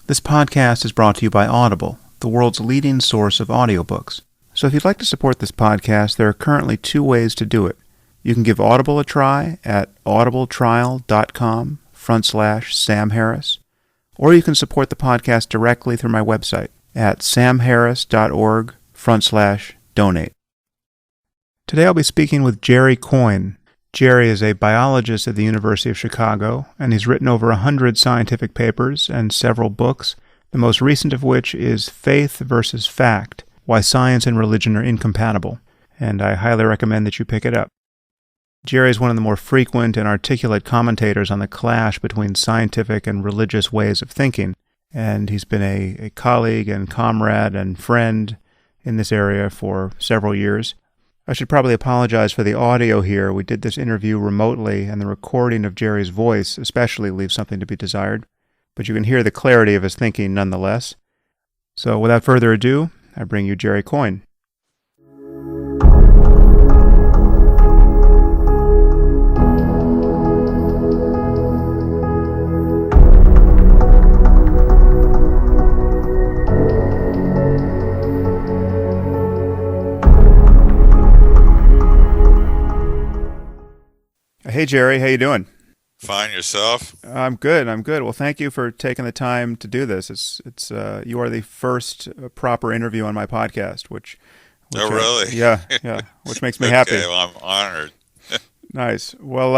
This podcast is brought to you by Audible, the world's leading source of audiobooks. So if you'd like to support this podcast, there are currently two ways to do it. You can give Audible a try at audibletrial.com/Sam Harris, or you can support the podcast directly through my website at samharris.org/donate. Today I'll be speaking with Jerry Coyne. Jerry is a biologist at the University of Chicago, and he's written over 100 scientific papers and several books, the most recent of which is Faith versus Fact: Why Science and Religion Are Incompatible, and I highly recommend that you pick it up. Jerry is one of the more frequent and articulate commentators on the clash between scientific and religious ways of thinking, and he's been a colleague and comrade and friend in this area for several years. I should probably apologize for the audio here. We did this interview remotely, and the recording of Jerry's voice especially leaves something to be desired. But you can hear the clarity of his thinking nonetheless. So without further ado, I bring you Jerry Coyne. Hey, Jerry. How you doing? Fine, yourself? I'm good. Well, thank you for taking the time to do this. It's you are the first proper interview on my podcast, which oh, really? Yeah, which makes me happy. Okay, well, I'm honored. Nice. Well,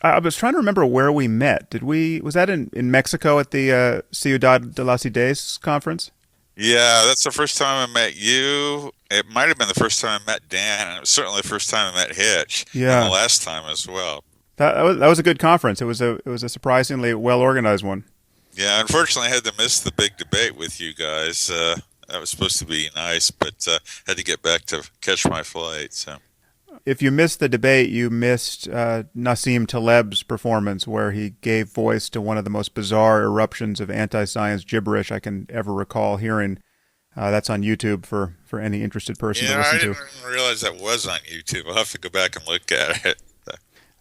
I was trying to remember where we met. Was that in Mexico at the Ciudad de las Ideas conference? Yeah, that's the first time I met you. It might have been the first time I met Dan, and it was certainly the first time I met Hitch. Yeah. And the last time as well. That was a good conference. It was a surprisingly well organized one. Yeah, unfortunately I had to miss the big debate with you guys. That was supposed to be nice, but had to get back to catch my flight. So. If you missed the debate, you missed Nassim Taleb's performance, where he gave voice to one of the most bizarre eruptions of anti-science gibberish I can ever recall hearing. That's on YouTube for any interested person to listen to. I didn't realize that was on YouTube. I'll have to go back and look at it.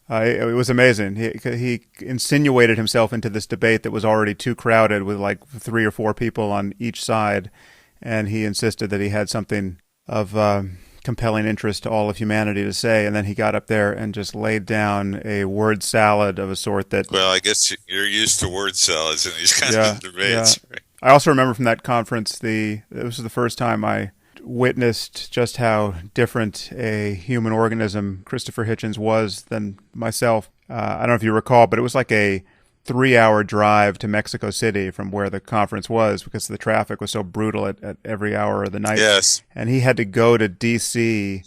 It was amazing. He insinuated himself into this debate that was already too crowded with like 3 or 4 people on each side, and he insisted that he had something of compelling interest to all of humanity to say, and then he got up there and just laid down a word salad of a sort that... Well, I guess you're used to word salads in these kinds of debates. Yeah. I also remember from that conference, this was the first time I witnessed just how different a human organism Christopher Hitchens was than myself. I don't know if you recall, but it was like a 3-hour drive to Mexico City from where the conference was because the traffic was so brutal at every hour of the night. Yes. And he had to go to D.C.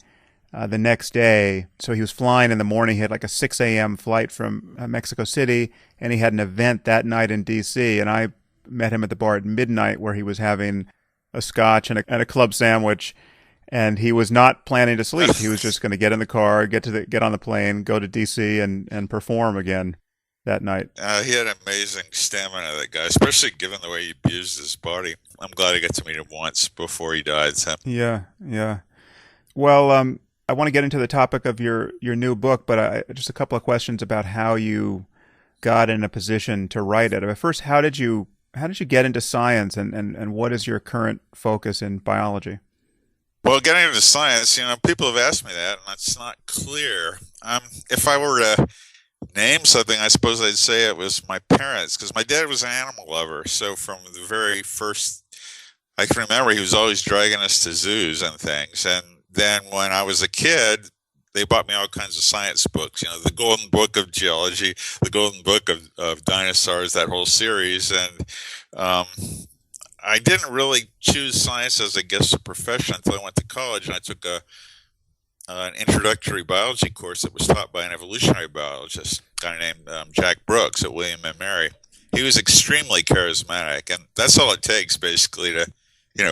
The next day. So he was flying in the morning. He had like a 6 a.m. flight from Mexico City, and he had an event that night in D.C. And I met him at the bar at midnight where he was having a scotch and a club sandwich, and he was not planning to sleep. He was just going to get in the car, get on the plane, go to D.C. and perform again that night. He had amazing stamina, that guy, especially given the way he abused his body. I'm glad I got to meet him once before he died. So. Yeah. Well, I want to get into the topic of your new book, but just a couple of questions about how you got in a position to write it. First, how did you get into science, and what is your current focus in biology? Well, getting into science, people have asked me that, and that's not clear. If I were to name something, I suppose I'd say it was my parents, because my dad was an animal lover. So from the very first, I can remember he was always dragging us to zoos and things. And then when I was a kid, they bought me all kinds of science books, the Golden Book of Geology, the Golden Book of Dinosaurs, that whole series. And I didn't really choose science as, I guess, a profession until I went to college, and I took an introductory biology course that was taught by an evolutionary biologist, a guy named Jack Brooks at William and Mary. He was extremely charismatic, and that's all it takes, basically, to,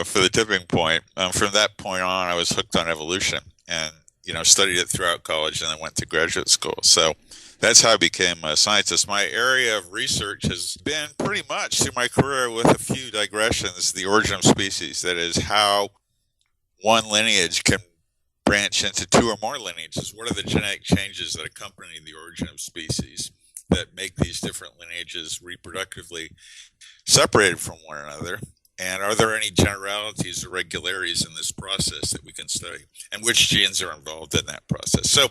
for the tipping point. From that point on, I was hooked on evolution, and studied it throughout college and then went to graduate school. So that's how I became a scientist. My area of research has been pretty much through my career, with a few digressions, the origin of species. That is, how one lineage can branch into 2 or more lineages. What are the genetic changes that accompany the origin of species? that make these different lineages reproductively separated from one another? And are there any generalities or regularities in this process that we can study? And which genes are involved in that process? So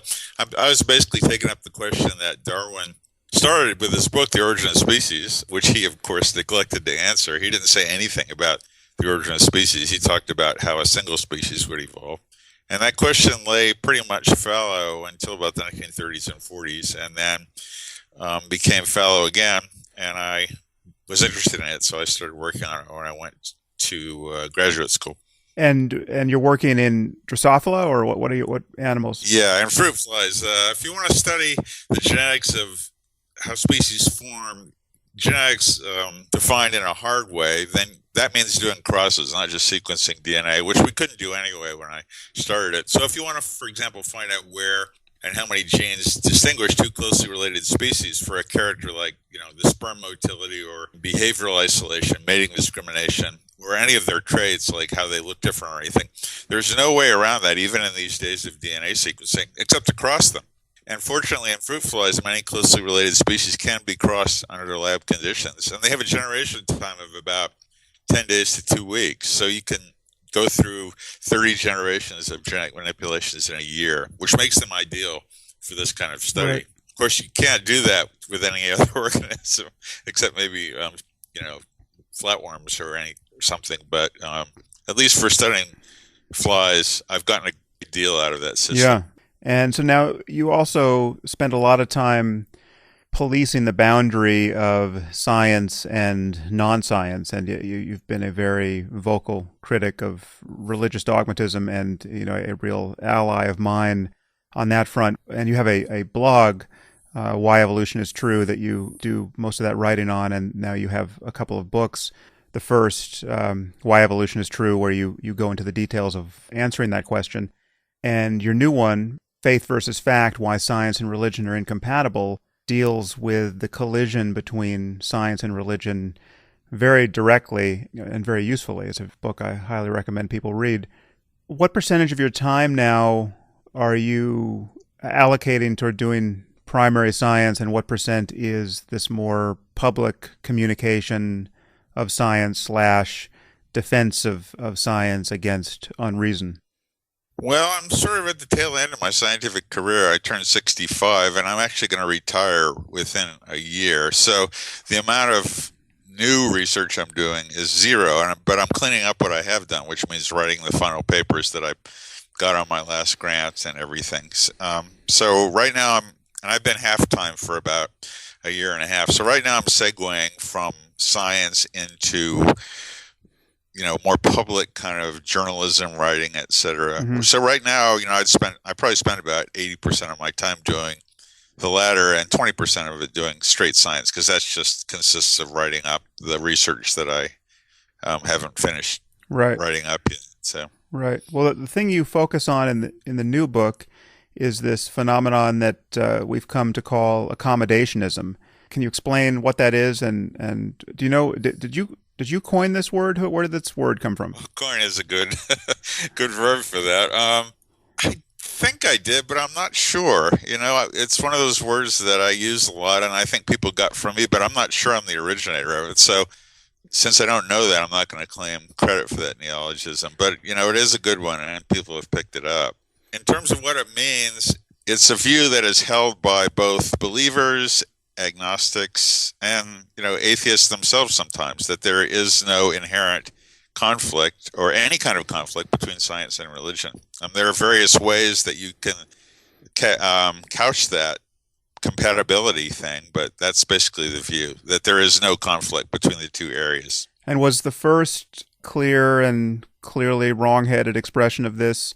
I was basically taking up the question that Darwin started with his book, The Origin of Species, which he, of course, neglected to answer. He didn't say anything about the origin of species. He talked about how a single species would evolve. And that question lay pretty much fallow until about the 1930s and 40s, and then became fallow again. And I was interested in it, so I started working on it when I went to graduate school. And you're working in Drosophila, or what animals? Yeah, and fruit flies. If you want to study the genetics of how species form, genetics defined in a hard way, then that means doing crosses, not just sequencing DNA, which we couldn't do anyway when I started it. So if you want to, for example, find out where and how many genes distinguish two closely related species for a character like, the sperm motility or behavioral isolation, mating discrimination, or any of their traits, like how they look different or anything, there's no way around that, even in these days of DNA sequencing, except to cross them. And fortunately, in fruit flies, many closely related species can be crossed under lab conditions, and they have a generation time of about 10 days to 2 weeks. So you can go through 30 generations of genetic manipulations in a year, which makes them ideal for this kind of study. Right. Of course, you can't do that with any other organism, except maybe, flatworms or something. But at least for studying flies, I've gotten a good deal out of that system. Yeah. And so now you also spend a lot of time policing the boundary of science and non-science, and you've been a very vocal critic of religious dogmatism, and a real ally of mine on that front. And you have a blog, Why Evolution is True, that you do most of that writing on, and now you have a couple of books. The first, Why Evolution is True, where you go into the details of answering that question, and your new one, Faith versus Fact: Why Science and Religion Are Incompatible, deals with the collision between science and religion very directly and very usefully. It's a book I highly recommend people read. What percentage of your time now are you allocating toward doing primary science, and what percent is this more public communication of science / defense of science against unreason? Well, I'm sort of at the tail end of my scientific career. I turned 65, and I'm actually going to retire within a year. So the amount of new research I'm doing is zero, but I'm cleaning up what I have done, which means writing the final papers that I got on my last grants and everything. So right now, I've been half-time for about a year and a half. So right now I'm segueing from science into more public kind of journalism, writing, etc. Mm-hmm. So right now, I probably spend about 80% of my time doing the latter and 20% of it doing straight science, because that's just consists of writing up the research that I haven't finished writing up yet. So right. Well, the thing you focus on in the new book is this phenomenon that we've come to call accommodationism. Can you explain what that is? And do you know? Did you coin this word? Where did this word come from? Coin is a good good verb for that. I think I did, but I'm not sure. It's one of those words that I use a lot, and I think people got from me, but I'm not sure I'm the originator of it. So since I don't know that, I'm not going to claim credit for that neologism. But, it is a good one, and people have picked it up. In terms of what it means, it's a view that is held by both believers, agnostics, and atheists themselves sometimes, that there is no inherent conflict or any kind of conflict between science and religion. There are various ways that you can couch that compatibility thing, but that's basically the view, that there is no conflict between the two areas. And was the first clear and clearly wrong-headed expression of this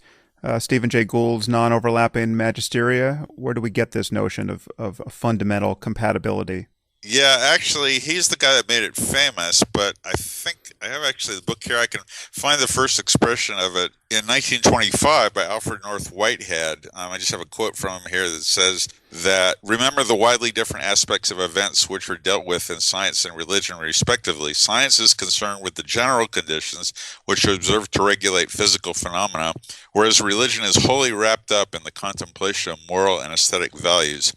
Stephen Jay Gould's non-overlapping magisteria? Where do we get this notion of a fundamental compatibility? Yeah, actually, he's the guy that made it famous, but I think I have actually the book here. I can find the first expression of it in 1925 by Alfred North Whitehead. I just have a quote from him here that says that, remember the widely different aspects of events which are dealt with in science and religion respectively. Science is concerned with the general conditions which are observed to regulate physical phenomena, whereas religion is wholly wrapped up in the contemplation of moral and aesthetic values.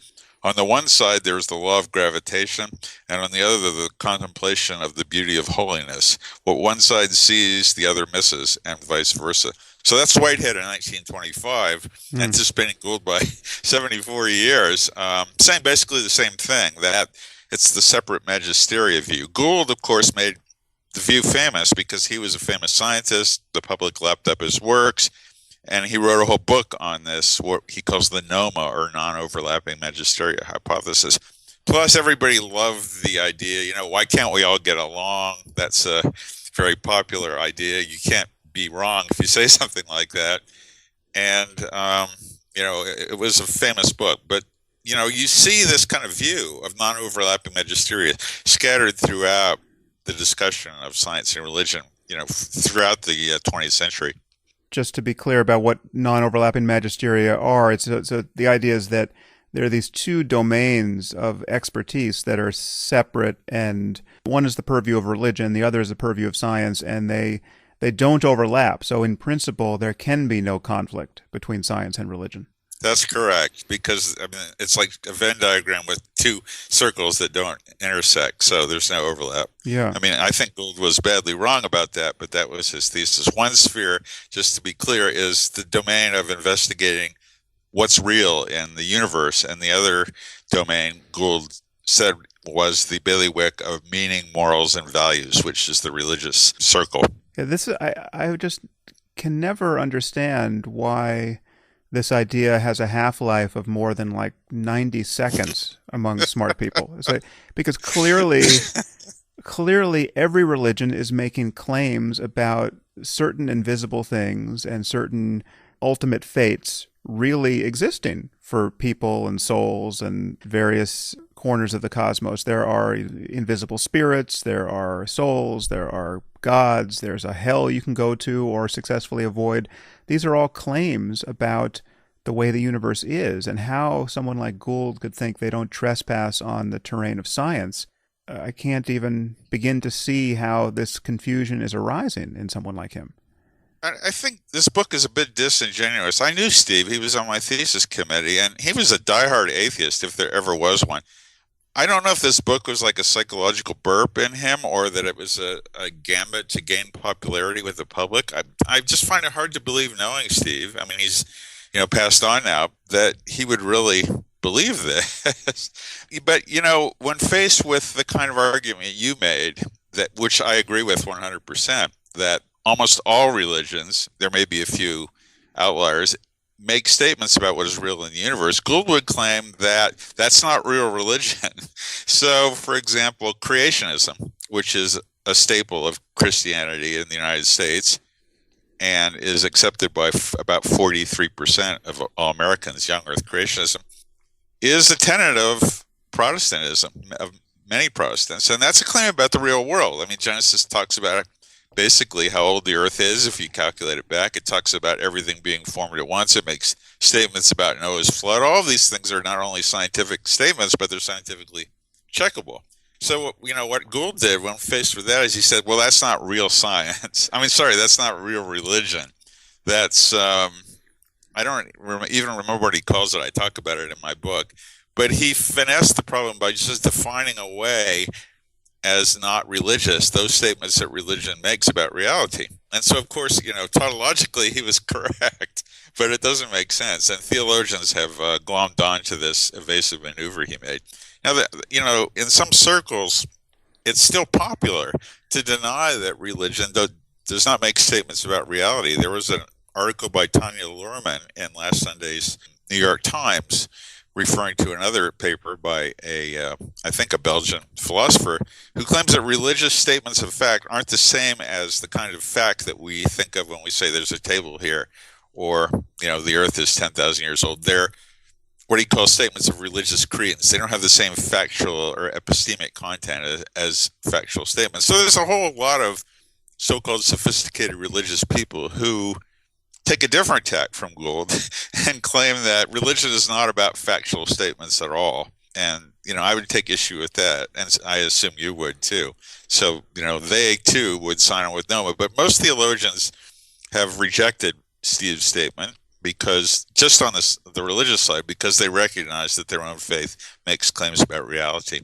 On the one side, there's the law of gravitation, and on the other, the contemplation of the beauty of holiness. What one side sees, the other misses, and vice versa. So that's Whitehead in 1925, Hmm. anticipating Gould by 74 years, saying basically the same thing, that it's the separate magisteria view. Gould, of course, made the view famous because he was a famous scientist. The public lapped up his works, and he wrote a whole book on this, what he calls the NOMA, or non-overlapping magisteria hypothesis. Plus, everybody loved the idea, why can't we all get along? That's a very popular idea. You can't be wrong if you say something like that. And, it was a famous book. But, you see this kind of view of non-overlapping magisteria scattered throughout the discussion of science and religion, throughout the 20th century. Just to be clear about what non-overlapping magisteria are, so the idea is that there are these two domains of expertise that are separate, and one is the purview of religion, the other is the purview of science, and they don't overlap. So in principle, there can be no conflict between science and religion. That's correct, because it's like a Venn diagram with two circles that don't intersect, so there's no overlap. Yeah. I think Gould was badly wrong about that, but that was his thesis. One sphere, just to be clear, is the domain of investigating what's real in the universe, and the other domain, Gould said, was the bailiwick of meaning, morals, and values, which is the religious circle. Yeah, I just can never understand why this idea has a half-life of more than like 90 seconds among smart people. Because clearly every religion is making claims about certain invisible things and certain ultimate fates really existing for people and souls and various corners of the cosmos. There are invisible spirits, there are souls, there are gods, there's a hell you can go to or successfully avoid. These are all claims about the way the universe is, and how someone like Gould could think they don't trespass on the terrain of science. I can't even begin to see how this confusion is arising in someone like him. I think this book is a bit disingenuous. I knew Steve. He was on my thesis committee, and he was a diehard atheist, if there ever was one. I don't know if this book was like a psychological burp in him, or that it was a gambit to gain popularity with the public. I just find it hard to believe, knowing Steve. He's passed on now, that he would really believe this. But when faced with the kind of argument you made, that which I agree with 100%, that almost all religions, there may be a few outliers, make statements about what is real in the universe, Gould would claim that that's not real religion. So, for example, creationism, which is a staple of Christianity in the United States and is accepted by about 43% of all Americans, young earth creationism, is a tenet of Protestantism, of many Protestants. And that's a claim about the real world. Genesis talks about basically how old the earth is if you calculate it back. It talks about everything being formed at once. It makes statements about Noah's flood. All of these things are not only scientific statements, but they're scientifically checkable. So, what Gould did when faced with that is he said, well, that's not real science. That's not real religion. That's, I don't even remember what he calls it. I talk about it in my book. But he finessed the problem by just defining away as not religious those statements that religion makes about reality. And so, of course, tautologically he was correct, but it doesn't make sense. And theologians have glommed on to this evasive maneuver he made. Now, in some circles, it's still popular to deny that religion does not make statements about reality. There was an article by Tanya Luhrmann in last Sunday's New York Times referring to another paper by I think a Belgian philosopher, who claims that religious statements of fact aren't the same as the kind of fact that we think of when we say there's a table here, or, the earth is 10,000 years old. They're what he calls statements of religious credence. They don't have the same factual or epistemic content as factual statements. So there's a whole lot of so-called sophisticated religious people who take a different tack from Gould and claim that religion is not about factual statements at all. And, I would take issue with that, and I assume you would too. So, they too would sign on with Noma. But most theologians have rejected Steve's statement because just on the religious side, because they recognize that their own faith makes claims about reality.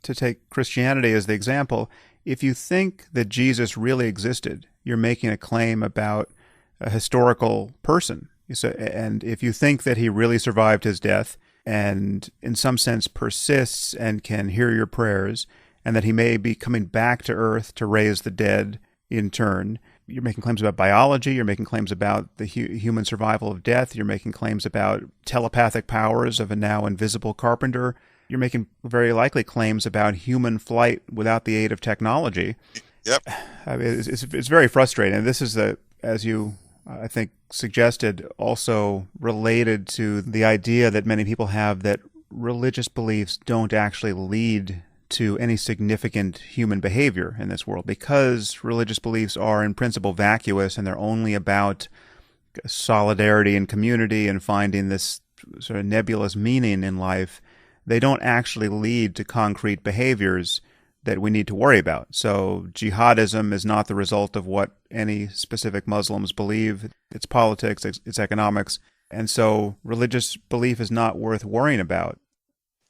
To take Christianity as the example, if you think that Jesus really existed, you're making a claim about a historical person. And if you think that he really survived his death and in some sense persists and can hear your prayers, and that he may be coming back to earth to raise the dead in turn, you're making claims about biology, you're making claims about the human survival of death, you're making claims about telepathic powers of a now invisible carpenter, you're making very likely claims about human flight without the aid of technology. Yep. I mean, it's very frustrating. This is, as you, I think, suggested, also related to the idea that many people have that religious beliefs don't actually lead to any significant human behavior in this world, because religious beliefs are in principle vacuous and they're only about solidarity and community and finding this sort of nebulous meaning in life. They don't actually lead to concrete behaviors that we need to worry about. So jihadism is not the result of what any specific Muslims believe. It's politics, it's economics. And so religious belief is not worth worrying about.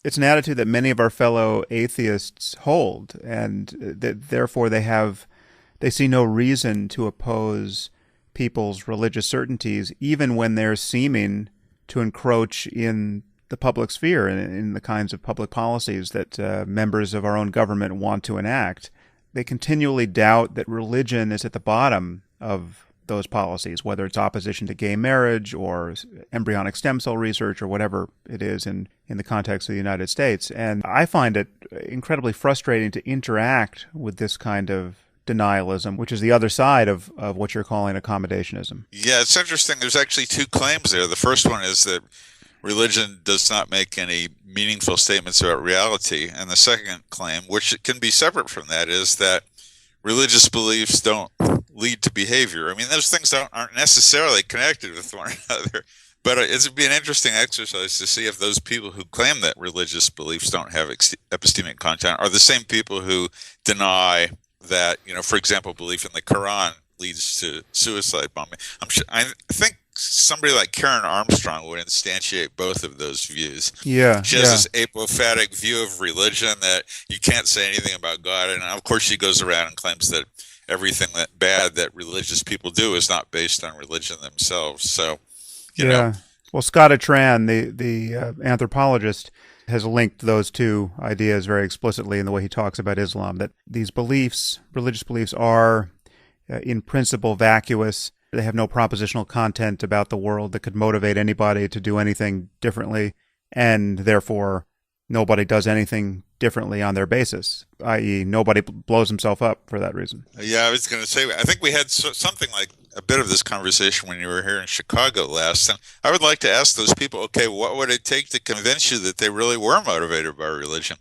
It's an attitude that many of our fellow atheists hold, and that therefore they see no reason to oppose people's religious certainties, even when they're seeming to encroach in the public sphere and in the kinds of public policies that members of our own government want to enact. They continually doubt that religion is at the bottom of those policies, whether it's opposition to gay marriage or embryonic stem cell research or whatever it is in the context of the United States. And I find it incredibly frustrating to interact with this kind of denialism, which is the other side of what you're calling accommodationism. Yeah, it's interesting. There's actually two claims there. The first one is that religion does not make any meaningful statements about reality. And the second claim, which can be separate from that, is that religious beliefs don't lead to behavior. I mean, those things aren't necessarily connected with one another. But it would be an interesting exercise to see if those people who claim that religious beliefs don't have epistemic content are the same people who deny that, for example, belief in the Quran leads to suicide bombing. I think somebody like Karen Armstrong would instantiate both of those views. Yeah, she has this apophatic view of religion that you can't say anything about God, and of course she goes around and claims that everything that bad that religious people do is not based on religion themselves. So, you know. Well, Scott Atran, the anthropologist, has linked those two ideas very explicitly in the way he talks about Islam, that these beliefs, religious beliefs, are in principle vacuous. They have no propositional content about the world that could motivate anybody to do anything differently, and therefore nobody does anything differently on their basis, i.e. nobody blows himself up for that reason. Yeah, I was going to say, I think we had something like a bit of this conversation when you were here in Chicago last, and I would like to ask those people, okay, what would it take to convince you that they really were motivated by religion?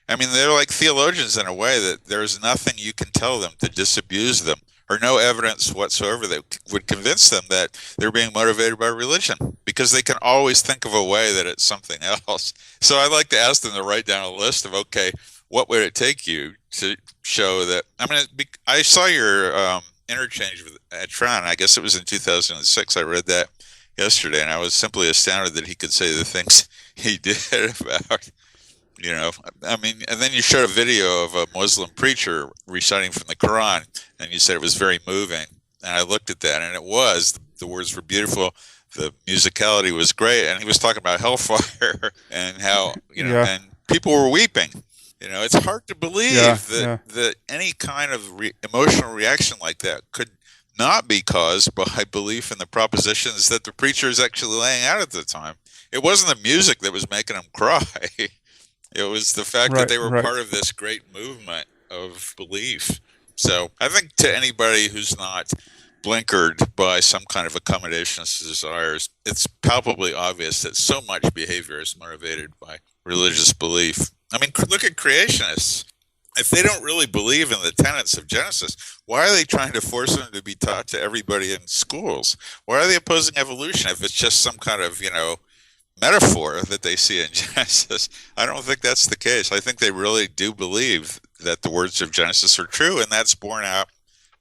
I mean, they're like theologians in a way that there's nothing you can tell them to disabuse them, or no evidence whatsoever that would convince them that they're being motivated by religion, because they can always think of a way that it's something else. So I'd like to ask them to write down a list of, okay, what would it take you to show that? I mean, I saw your interchange with Atran. I guess it was in 2006. I read that yesterday, and I was simply astounded that he could say the things he did about, I mean, and then you showed a video of a Muslim preacher reciting from the Quran, and you said it was very moving. And I looked at that, and it was. The words were beautiful. The musicality was great. And he was talking about hellfire and how, and people were weeping. It's hard to believe that any kind of emotional reaction like that could not be caused by belief in the propositions that the preacher is actually laying out at the time. It wasn't the music that was making him cry. It was the fact that they were part of this great movement of belief. So I think to anybody who's not blinkered by some kind of accommodationist desires, it's palpably obvious that so much behavior is motivated by religious belief. I mean, look at creationists. If they don't really believe in the tenets of Genesis, why are they trying to force them to be taught to everybody in schools? Why are they opposing evolution if it's just some kind of, metaphor that they see in Genesis? I don't think that's the case. I think they really do believe that the words of Genesis are true, and that's borne out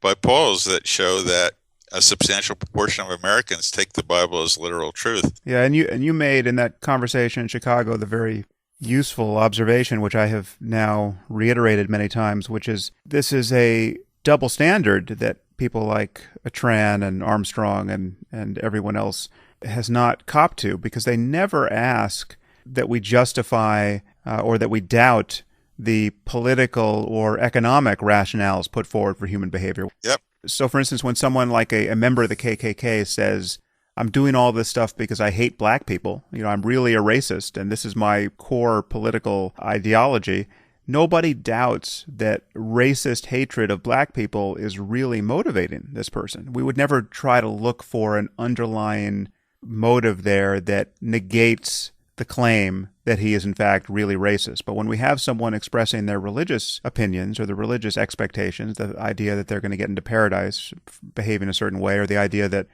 by polls that show that a substantial proportion of Americans take the Bible as literal truth. Yeah, and you made in that conversation in Chicago the very useful observation, which I have now reiterated many times, which is this is a double standard that people like Tran and Armstrong and everyone else has not copped to, because they never ask that we justify or that we doubt the political or economic rationales put forward for human behavior. Yep. So, for instance, when someone like a member of the KKK says, I'm doing all this stuff because I hate black people, I'm really a racist, and this is my core political ideology, nobody doubts that racist hatred of black people is really motivating this person. We would never try to look for an underlying motive there that negates the claim that he is in fact really racist. But when we have someone expressing their religious opinions or their religious expectations, the idea that they're going to get into paradise behaving a certain way, or the idea that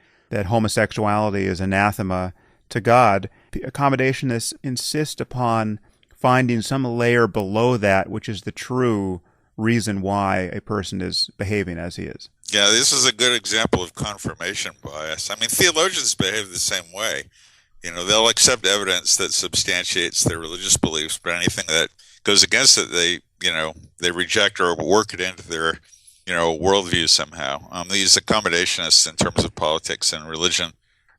homosexuality is anathema to God, accommodationists insist upon finding some layer below that, which is the true reason why a person is behaving as he is. Yeah, this is a good example of confirmation bias. I mean, theologians behave the same way. They'll accept evidence that substantiates their religious beliefs, but anything that goes against it, they reject or work it into their, worldview somehow. These accommodationists in terms of politics and religion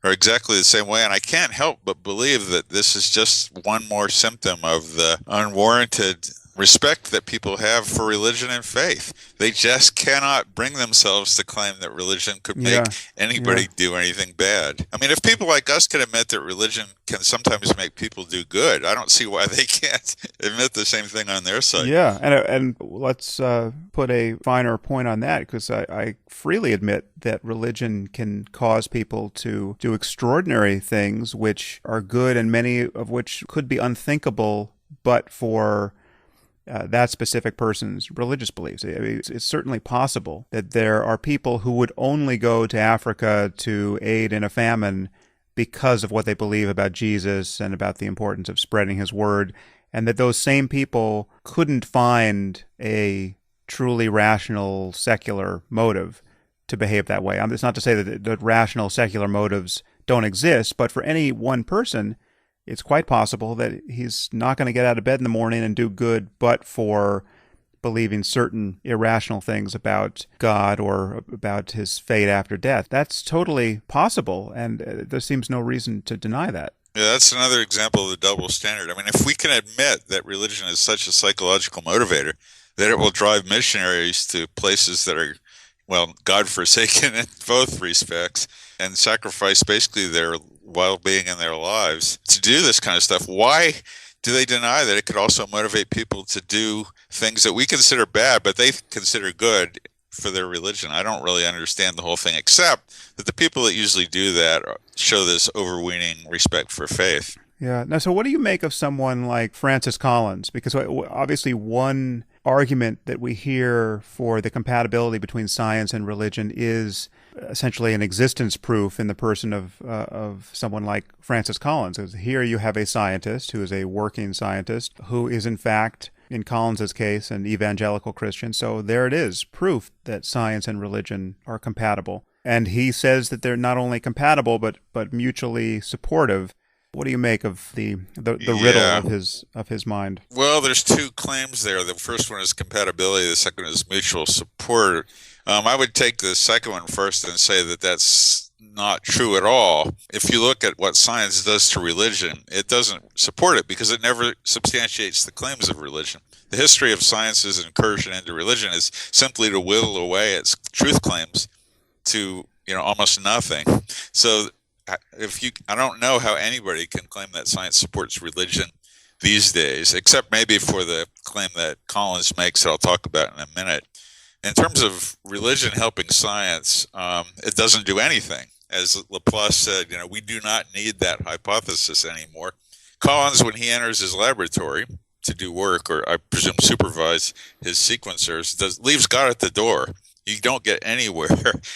are exactly the same way, and I can't help but believe that this is just one more symptom of the unwarranted respect that people have for religion and faith. They just cannot bring themselves to claim that religion could make anybody do anything bad. I mean, if people like us can admit that religion can sometimes make people do good, I don't see why they can't admit the same thing on their side. Yeah, and let's put a finer point on that, because I freely admit that religion can cause people to do extraordinary things which are good, and many of which could be unthinkable but for that specific person's religious beliefs. I mean, it's certainly possible that there are people who would only go to Africa to aid in a famine because of what they believe about Jesus and about the importance of spreading his word, and that those same people couldn't find a truly rational secular motive to behave that way. It's not to say that rational secular motives don't exist, but for any one person, it's quite possible that he's not going to get out of bed in the morning and do good but for believing certain irrational things about God or about his fate after death. That's totally possible, and there seems no reason to deny that. Yeah, that's another example of the double standard. I mean, if we can admit that religion is such a psychological motivator that it will drive missionaries to places that are, God-forsaken in both respects, and sacrifice basically their well-being in their lives to do this kind of stuff, why do they deny that it could also motivate people to do things that we consider bad but they consider good for their religion? I don't really understand the whole thing, except that the people that usually do that show this overweening respect for faith. Yeah. Now, so what do you make of someone like Francis Collins? Because obviously one argument that we hear for the compatibility between science and religion is essentially an existence proof in the person of someone like Francis Collins. Here you have a scientist who is a working scientist who is in fact, in Collins's case, an evangelical Christian. So there it is, proof that science and religion are compatible. And he says that they're not only compatible but mutually supportive. What do you make of the riddle of his mind? Well, there's two claims there. The first one is compatibility. The second is mutual support. I would take the second one first and say that that's not true at all. If you look at what science does to religion, it doesn't support it because it never substantiates the claims of religion. The history of science's incursion into religion is simply to whittle away its truth claims to almost nothing. So I don't know how anybody can claim that science supports religion these days, except maybe for the claim that Collins makes that I'll talk about in a minute. In terms of religion helping science, it doesn't do anything. As Laplace said, we do not need that hypothesis anymore. Collins, when he enters his laboratory to do work, or I presume supervise his sequencers, leaves God at the door. You don't get anywhere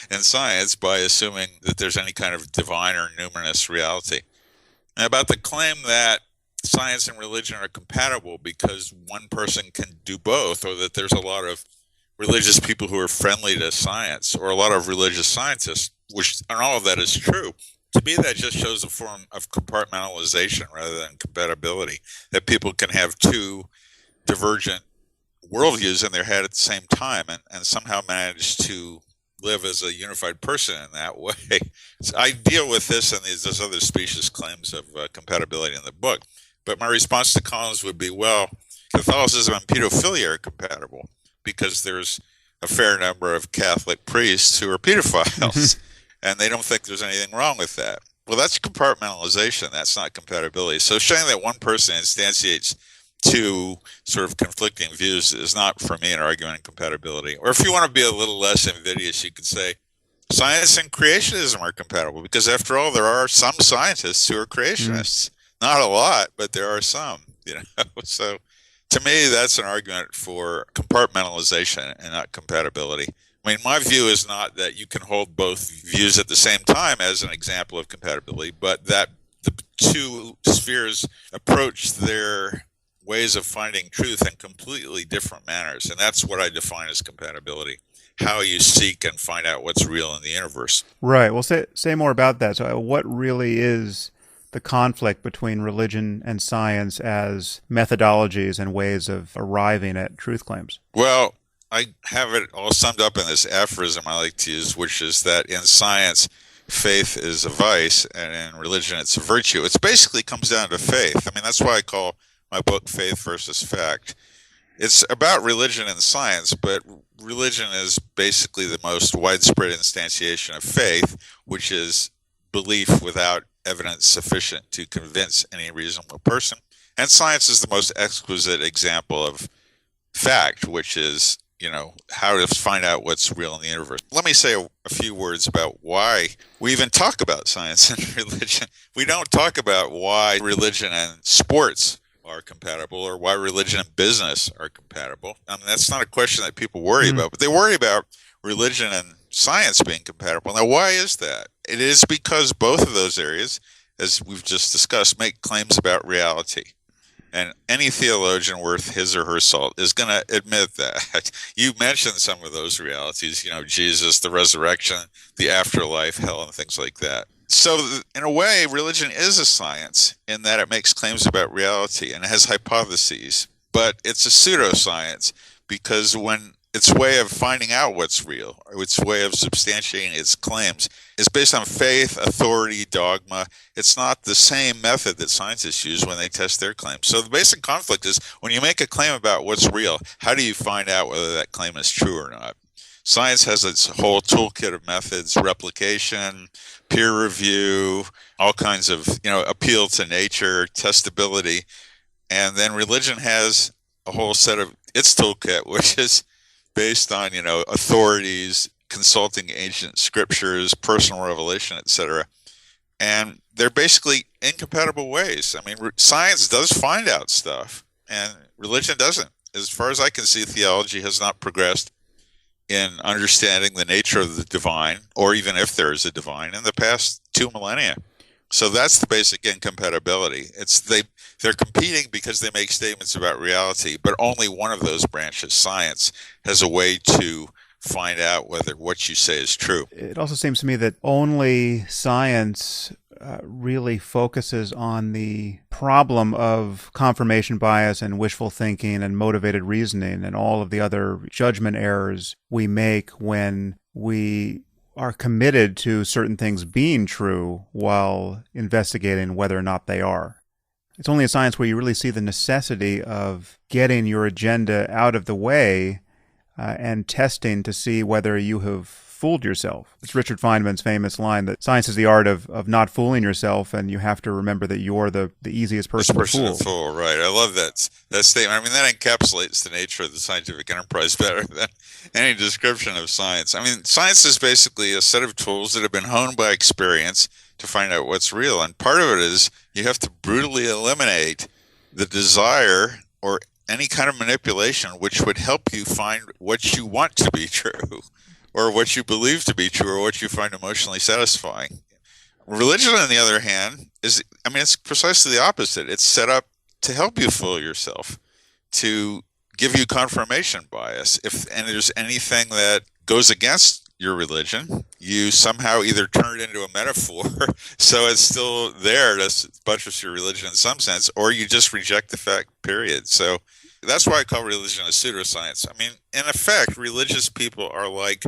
in science by assuming that there's any kind of divine or numinous reality. And about the claim that science and religion are compatible because one person can do both, or that there's a lot of religious people who are friendly to science, or a lot of religious scientists which and all of that is true. To me, that just shows a form of compartmentalization rather than compatibility. That people can have two divergent worldviews in their head at the same time and somehow manage to live as a unified person in that way. So I deal with this and those other specious claims of compatibility in the book. But my response to Collins would be, well, Catholicism and pedophilia are compatible because there's a fair number of Catholic priests who are pedophiles, and they don't think there's anything wrong with that. Well, that's compartmentalization. That's not compatibility. So showing that one person instantiates two sort of conflicting views is not, for me, an argument in compatibility. Or if you want to be a little less invidious, you could say science and creationism are compatible because, after all, there are some scientists who are creationists. Not a lot, but there are some. So to me, that's an argument for compartmentalization and not compatibility. I mean, my view is not that you can hold both views at the same time as an example of compatibility, but that the two spheres approach their ways of finding truth in completely different manners. And that's what I define as compatibility, how you seek and find out what's real in the universe. Right. Well, say more about that. So what really is the conflict between religion and science as methodologies and ways of arriving at truth claims? Well, I have it all summed up in this aphorism I like to use, which is that in science, faith is a vice, and in religion, it's a virtue. It basically comes down to faith. I mean, that's why I call my book Faith versus Fact. It's about religion and science, but religion is basically the most widespread instantiation of faith, which is belief without evidence sufficient to convince any reasonable person. And science is the most exquisite example of fact, which is, how to find out what's real in the universe. Let me say a few words about why we even talk about science and religion. We don't talk about why religion and sports are compatible or why religion and business are compatible. I mean, that's not a question that people worry about, but they worry about religion and science being compatible. Now, why is that? It is because both of those areas, as we've just discussed, make claims about reality. And any theologian worth his or her salt is going to admit that. You mentioned some of those realities, Jesus, the resurrection, the afterlife, hell, and things like that. So, in a way, religion is a science in that it makes claims about reality and it has hypotheses. But it's a pseudoscience because when its way of finding out what's real, or its way of substantiating its claims, is based on faith, authority, dogma. It's not the same method that scientists use when they test their claims. So the basic conflict is when you make a claim about what's real, how do you find out whether that claim is true or not? Science has its whole toolkit of methods: replication, peer review, all kinds of, appeal to nature, testability. And then religion has a whole set of its toolkit, which is based on, authorities, consulting ancient scriptures, personal revelation, etc. And they're basically incompatible ways. I mean, science does find out stuff, and religion doesn't. As far as I can see, theology has not progressed in understanding the nature of the divine, or even if there is a divine, in the past 2 millennia. So that's the basic incompatibility. They're competing because they make statements about reality, but only one of those branches, science, has a way to find out whether what you say is true. It also seems to me that only science really focuses on the problem of confirmation bias and wishful thinking and motivated reasoning and all of the other judgment errors we make when we are committed to certain things being true while investigating whether or not they are. It's only a science where you really see the necessity of getting your agenda out of the way and testing to see whether you have fooled yourself. It's Richard Feynman's famous line that science is the art of not fooling yourself, and you have to remember that you're the easiest person to fool. Right. I love that statement. I mean, that encapsulates the nature of the scientific enterprise better than any description of science. I mean, science is basically a set of tools that have been honed by experience to find out what's real. And part of it is you have to brutally eliminate the desire or any kind of manipulation which would help you find what you want to be true, or what you believe to be true, or what you find emotionally satisfying. Religion, on the other hand, it's precisely the opposite. It's set up to help you fool yourself, to give you confirmation bias. And there's anything that goes against your religion. You somehow either turn it into a metaphor, so it's still there to buttress your religion in some sense, or you just reject the fact, period. So that's why I call religion a pseudoscience. I mean, in effect, religious people are like,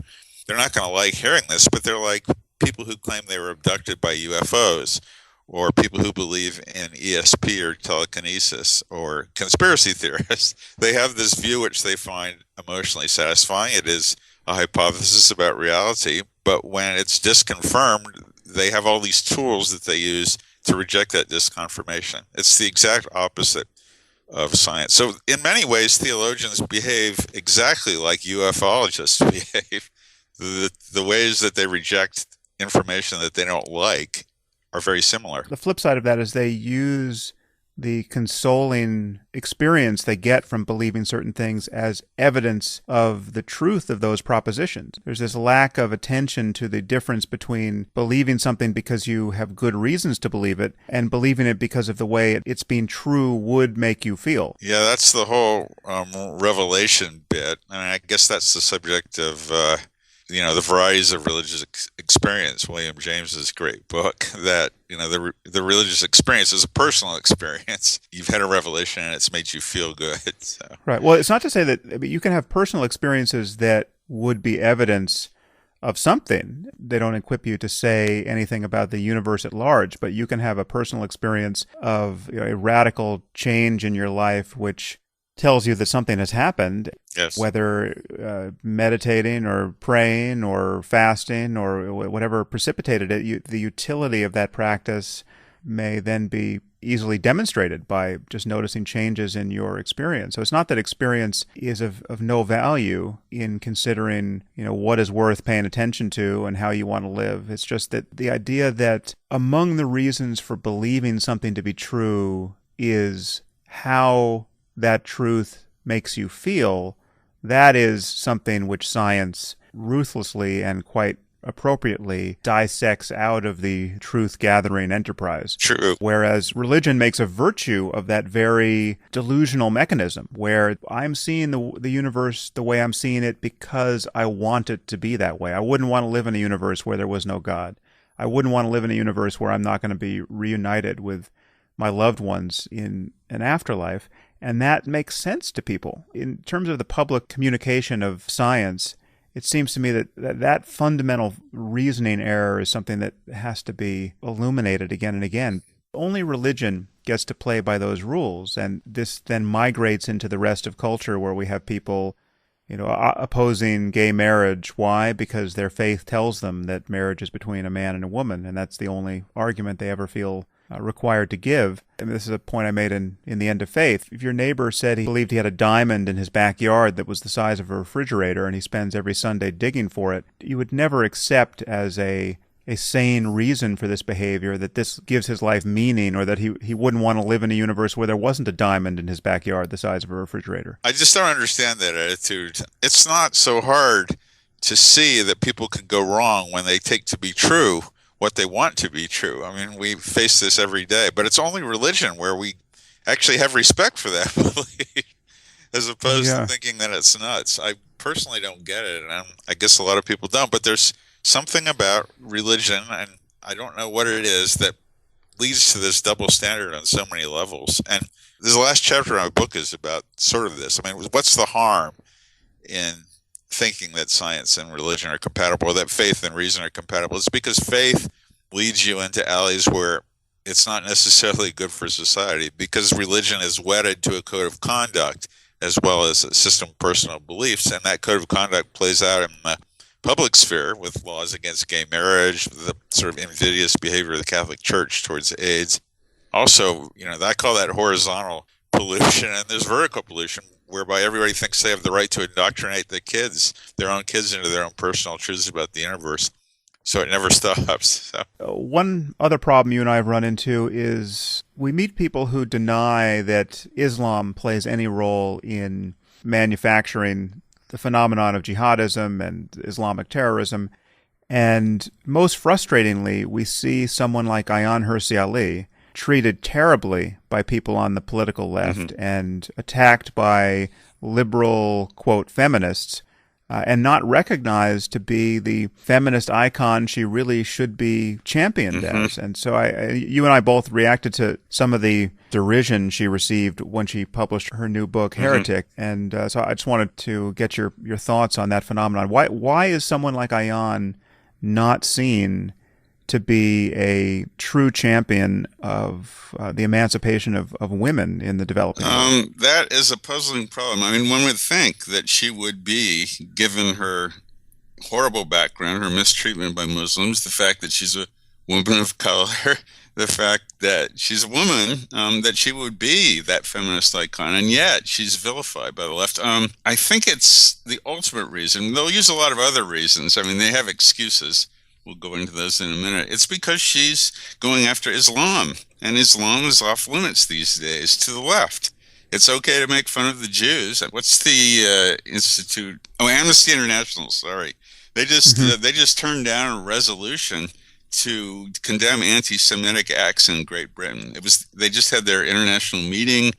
they're not going to like hearing this, but they're like people who claim they were abducted by UFOs, or people who believe in ESP or telekinesis, or conspiracy theorists. They have this view which they find emotionally satisfying. It is a hypothesis about reality, but when it's disconfirmed, they have all these tools that they use to reject that disconfirmation. It's the exact opposite of science. So in many ways, theologians behave exactly like ufologists behave. The ways that they reject information that they don't like are very similar. The flip side of that is they use the consoling experience they get from believing certain things as evidence of the truth of those propositions. There's this lack of attention to the difference between believing something because you have good reasons to believe it and believing it because of the way it's being true would make you feel. Yeah, that's the whole revelation bit. And I guess that's the subject of the varieties of religious experience, William James's great book, that, the religious experience is a personal experience. You've had a revelation and it's made you feel good. So. Right. Well, it's not to say that you can have personal experiences that would be evidence of something. They don't equip you to say anything about the universe at large, but you can have a personal experience of a radical change in your life, which tells you that something has happened, yes. Whether meditating or praying or fasting or whatever precipitated it, the utility of that practice may then be easily demonstrated by just noticing changes in your experience. So it's not that experience is of no value in considering, what is worth paying attention to and how you want to live. It's just that the idea that among the reasons for believing something to be true is how that truth makes you feel, that is something which science ruthlessly and quite appropriately dissects out of the truth-gathering enterprise. True. Whereas religion makes a virtue of that very delusional mechanism, where I'm seeing the universe the way I'm seeing it because I want it to be that way. I wouldn't want to live in a universe where there was no God. I wouldn't want to live in a universe where I'm not going to be reunited with my loved ones in an afterlife. And that makes sense to people. In terms of the public communication of science, it seems to me that fundamental reasoning error is something that has to be illuminated again and again. Only religion gets to play by those rules, and this then migrates into the rest of culture where we have people, opposing gay marriage. Why? Because their faith tells them that marriage is between a man and a woman, and that's the only argument they ever feel required to give. And this is a point I made in The End of Faith. If your neighbor said he believed he had a diamond in his backyard that was the size of a refrigerator and he spends every Sunday digging for it, you would never accept as a sane reason for this behavior that this gives his life meaning, or that he wouldn't want to live in a universe where there wasn't a diamond in his backyard the size of a refrigerator. I just don't understand that attitude. It's not so hard to see that people can go wrong when they take to be true what they want to be true. I mean, we face this every day, but it's only religion where we actually have respect for that belief, as opposed to thinking that it's nuts. I personally don't get it, and I guess a lot of people don't, but there's something about religion, and I don't know what it is, that leads to this double standard on so many levels. And the last chapter of my book is about sort of this. I mean, what's the harm in thinking that science and religion are compatible, or that faith and reason are compatible? It's because faith leads you into alleys where it's not necessarily good for society, because religion is wedded to a code of conduct as well as a system of personal beliefs, and that code of conduct plays out in the public sphere with laws against gay marriage, the sort of invidious behavior of the Catholic Church towards AIDS. Also, I call that horizontal pollution, and there's vertical pollution, whereby everybody thinks they have the right to indoctrinate their own kids into their own personal truths about the universe. So it never stops. So. One other problem you and I have run into is we meet people who deny that Islam plays any role in manufacturing the phenomenon of jihadism and Islamic terrorism. And most frustratingly, we see someone like Ayaan Hirsi Ali treated terribly by people on the political left and attacked by liberal, quote, feminists and not recognized to be the feminist icon she really should be championed as. And so you and I both reacted to some of the derision she received when she published her new book, Heretic. And so I just wanted to get your thoughts on that phenomenon. Why is someone like Ayan not seen to be a true champion of the emancipation of women in the developing world? That is a puzzling problem. I mean, one would think that she would be, given her horrible background, her mistreatment by Muslims, the fact that she's a woman of color, the fact that she's a woman, that she would be that feminist icon, and yet she's vilified by the left. I think it's the ultimate reason. They'll use a lot of other reasons. I mean, they have excuses. We'll go into those in a minute. It's because she's going after Islam, and Islam is off limits these days to the left. It's okay to make fun of the Jews. What's the institute? Oh, Amnesty International. Sorry, they just turned down a resolution to condemn anti-Semitic acts in Great Britain. They just had their international meeting.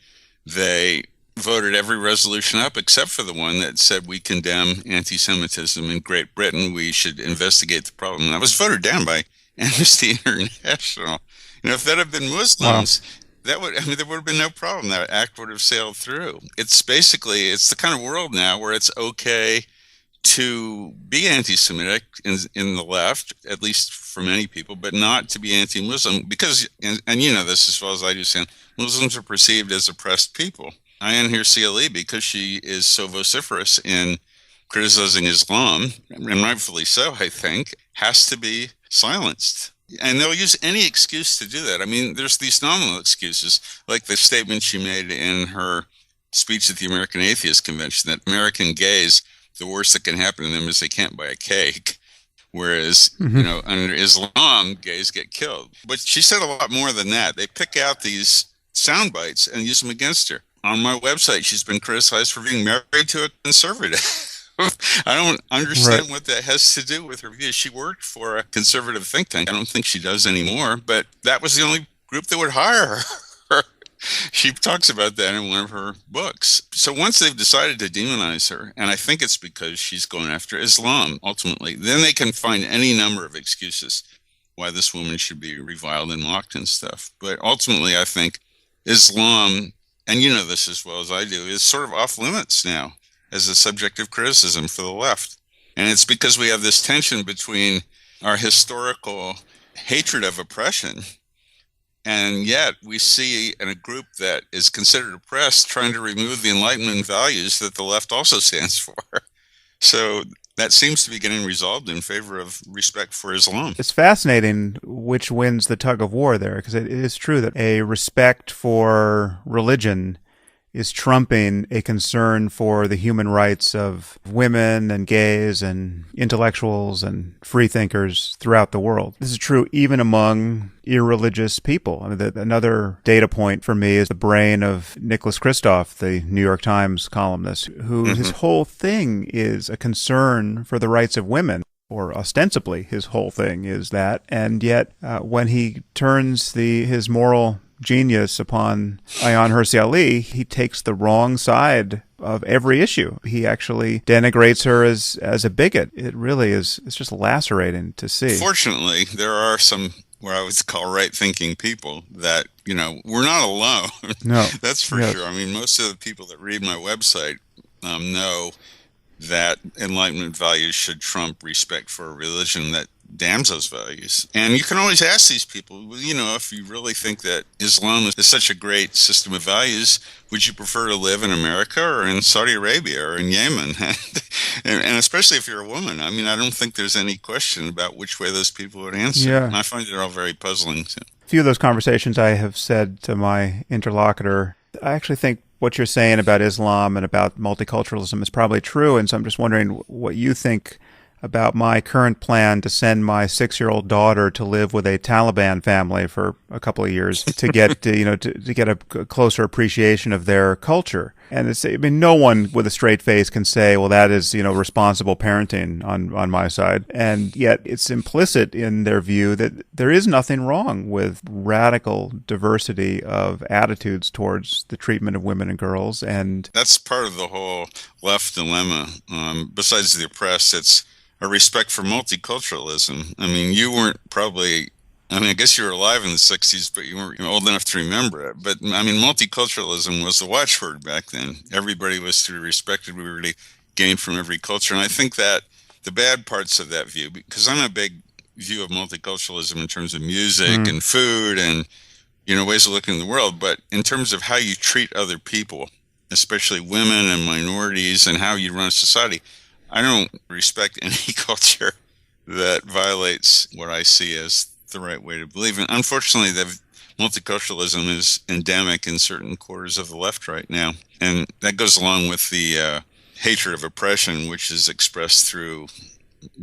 They voted every resolution up except for the one that said we condemn anti-Semitism in Great Britain. We should investigate the problem. And that was voted down by Amnesty International. If that had been Muslims, there would have been no problem. That act would have sailed through. It's the kind of world now where it's okay to be anti-Semitic in the left, at least for many people, but not to be anti-Muslim because, and you know this as well as I do, Sam, Muslims are perceived as oppressed people. Ayan Hirsi Ali, because she is so vociferous in criticizing Islam, and rightfully so, I think, has to be silenced. And they'll use any excuse to do that. I mean, there's these nominal excuses, like the statement she made in her speech at the American Atheist Convention, that American gays, the worst that can happen to them is they can't buy a cake. Whereas, under Islam, gays get killed. But she said a lot more than that. They pick out these sound bites and use them against her. On my website, she's been criticized for being married to a conservative. I don't understand what that has to do with her views. She worked for a conservative think tank. I don't think she does anymore, but that was the only group that would hire her. She talks about that in one of her books. So once they've decided to demonize her, and I think it's because she's going after Islam, ultimately, then they can find any number of excuses why this woman should be reviled and mocked and stuff. But ultimately, I think Islam, and you know this as well as I do, is sort of off limits now as a subject of criticism for the left. And it's because we have this tension between our historical hatred of oppression, and yet we see in a group that is considered oppressed trying to remove the Enlightenment values that the left also stands for. So that seems to be getting resolved in favor of respect for Islam. It's fascinating which wins the tug of war there, because it is true that a respect for religion is trumping a concern for the human rights of women and gays and intellectuals and freethinkers throughout the world. This is true even among irreligious people. I mean, another data point for me is the brain of Nicholas Kristof, the New York Times columnist, who his whole thing is a concern for the rights of women. Or ostensibly his whole thing is that. And yet when he turns his moral genius upon Ayan Hirsi Ali, he takes the wrong side of every issue. He actually denigrates her as a bigot. It really is, it's just lacerating to see. Fortunately, there are some, what I would call right-thinking people that, we're not alone. No. That's for sure. I mean, most of the people that read my website know that Enlightenment values should trump respect for a religion that damns those values. And you can always ask these people, if you really think that Islam is such a great system of values, would you prefer to live in America or in Saudi Arabia or in Yemen? and especially if you're a woman. I mean, I don't think there's any question about which way those people would answer. Yeah. I find it all very puzzling. A few of those conversations I have said to my interlocutor, I actually think what you're saying about Islam and about multiculturalism is probably true. And so I'm just wondering what you think about my current plan to send my 6-year-old daughter to live with a Taliban family for a couple of years to get to get a closer appreciation of their culture. And no one with a straight face can say, well, that is, responsible parenting on my side. And yet it's implicit in their view that there is nothing wrong with radical diversity of attitudes towards the treatment of women and girls. And that's part of the whole left dilemma. Besides the oppressed, it's a respect for multiculturalism. I mean, you weren't probably... I guess you were alive in the 60s, but you weren't old enough to remember it. But, multiculturalism was the watchword back then. Everybody was to be respected. We really gained from every culture. And I think that the bad parts of that view, because I'm a big view of multiculturalism in terms of music and food and, ways of looking at the world, but in terms of how you treat other people, especially women and minorities, and how you run a society, I don't respect any culture that violates what I see as the right way to believe. And unfortunately, the multiculturalism is endemic in certain quarters of the left right now. And that goes along with the hatred of oppression, which is expressed through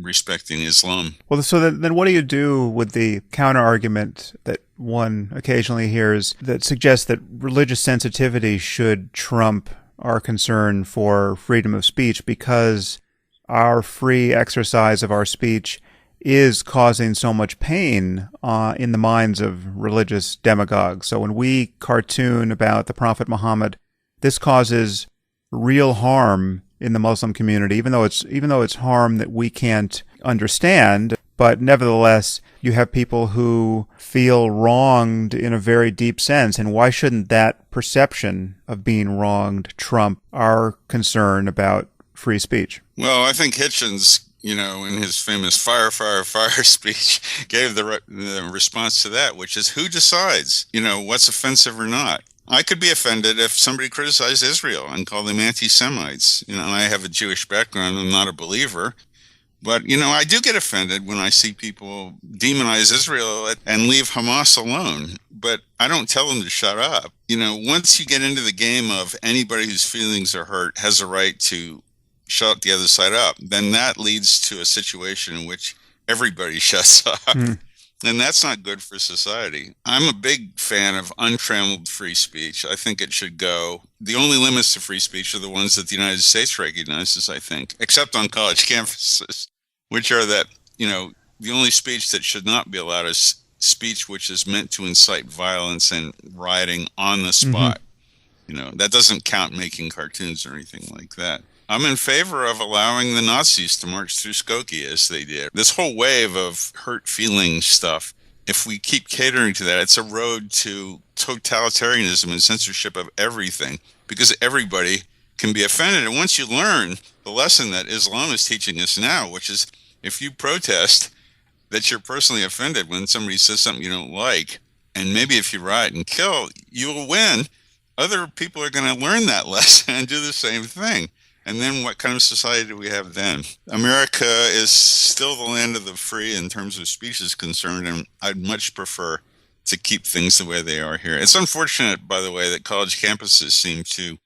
respecting Islam. Well, so then what do you do with the counter-argument that one occasionally hears that suggests that religious sensitivity should trump our concern for freedom of speech because our free exercise of our speech is causing so much pain in the minds of religious demagogues? So when we cartoon about the Prophet Muhammad, this causes real harm in the Muslim community, even though it's harm that we can't understand. But nevertheless, you have people who feel wronged in a very deep sense. And why shouldn't that perception of being wronged trump our concern about free speech? Well, I think Hitchens, in his famous fire, fire, fire speech, gave the response to that, which is who decides, what's offensive or not. I could be offended if somebody criticized Israel and called them anti-Semites. And I have a Jewish background. I'm not a believer. But, I do get offended when I see people demonize Israel and leave Hamas alone. But I don't tell them to shut up. Once you get into the game of anybody whose feelings are hurt has a right to shut the other side up, then that leads to a situation in which everybody shuts up. And that's not good for society. I'm a big fan of untrammeled free speech. I think it should go. The only limits to free speech are the ones that the United States recognizes, I think, except on college campuses, which are that, the only speech that should not be allowed is speech which is meant to incite violence and rioting on the spot. That doesn't count making cartoons or anything like that. I'm in favor of allowing the Nazis to march through Skokie as they did. This whole wave of hurt feeling stuff, if we keep catering to that, it's a road to totalitarianism and censorship of everything, because everybody can be offended. And once you learn the lesson that Islam is teaching us now, which is if you protest that you're personally offended when somebody says something you don't like, and maybe if you riot and kill, you will win, other people are going to learn that lesson and do the same thing. And then what kind of society do we have then? America is still the land of the free in terms of speech is concerned, and I'd much prefer to keep things the way they are here. It's unfortunate, by the way, that college campuses seem to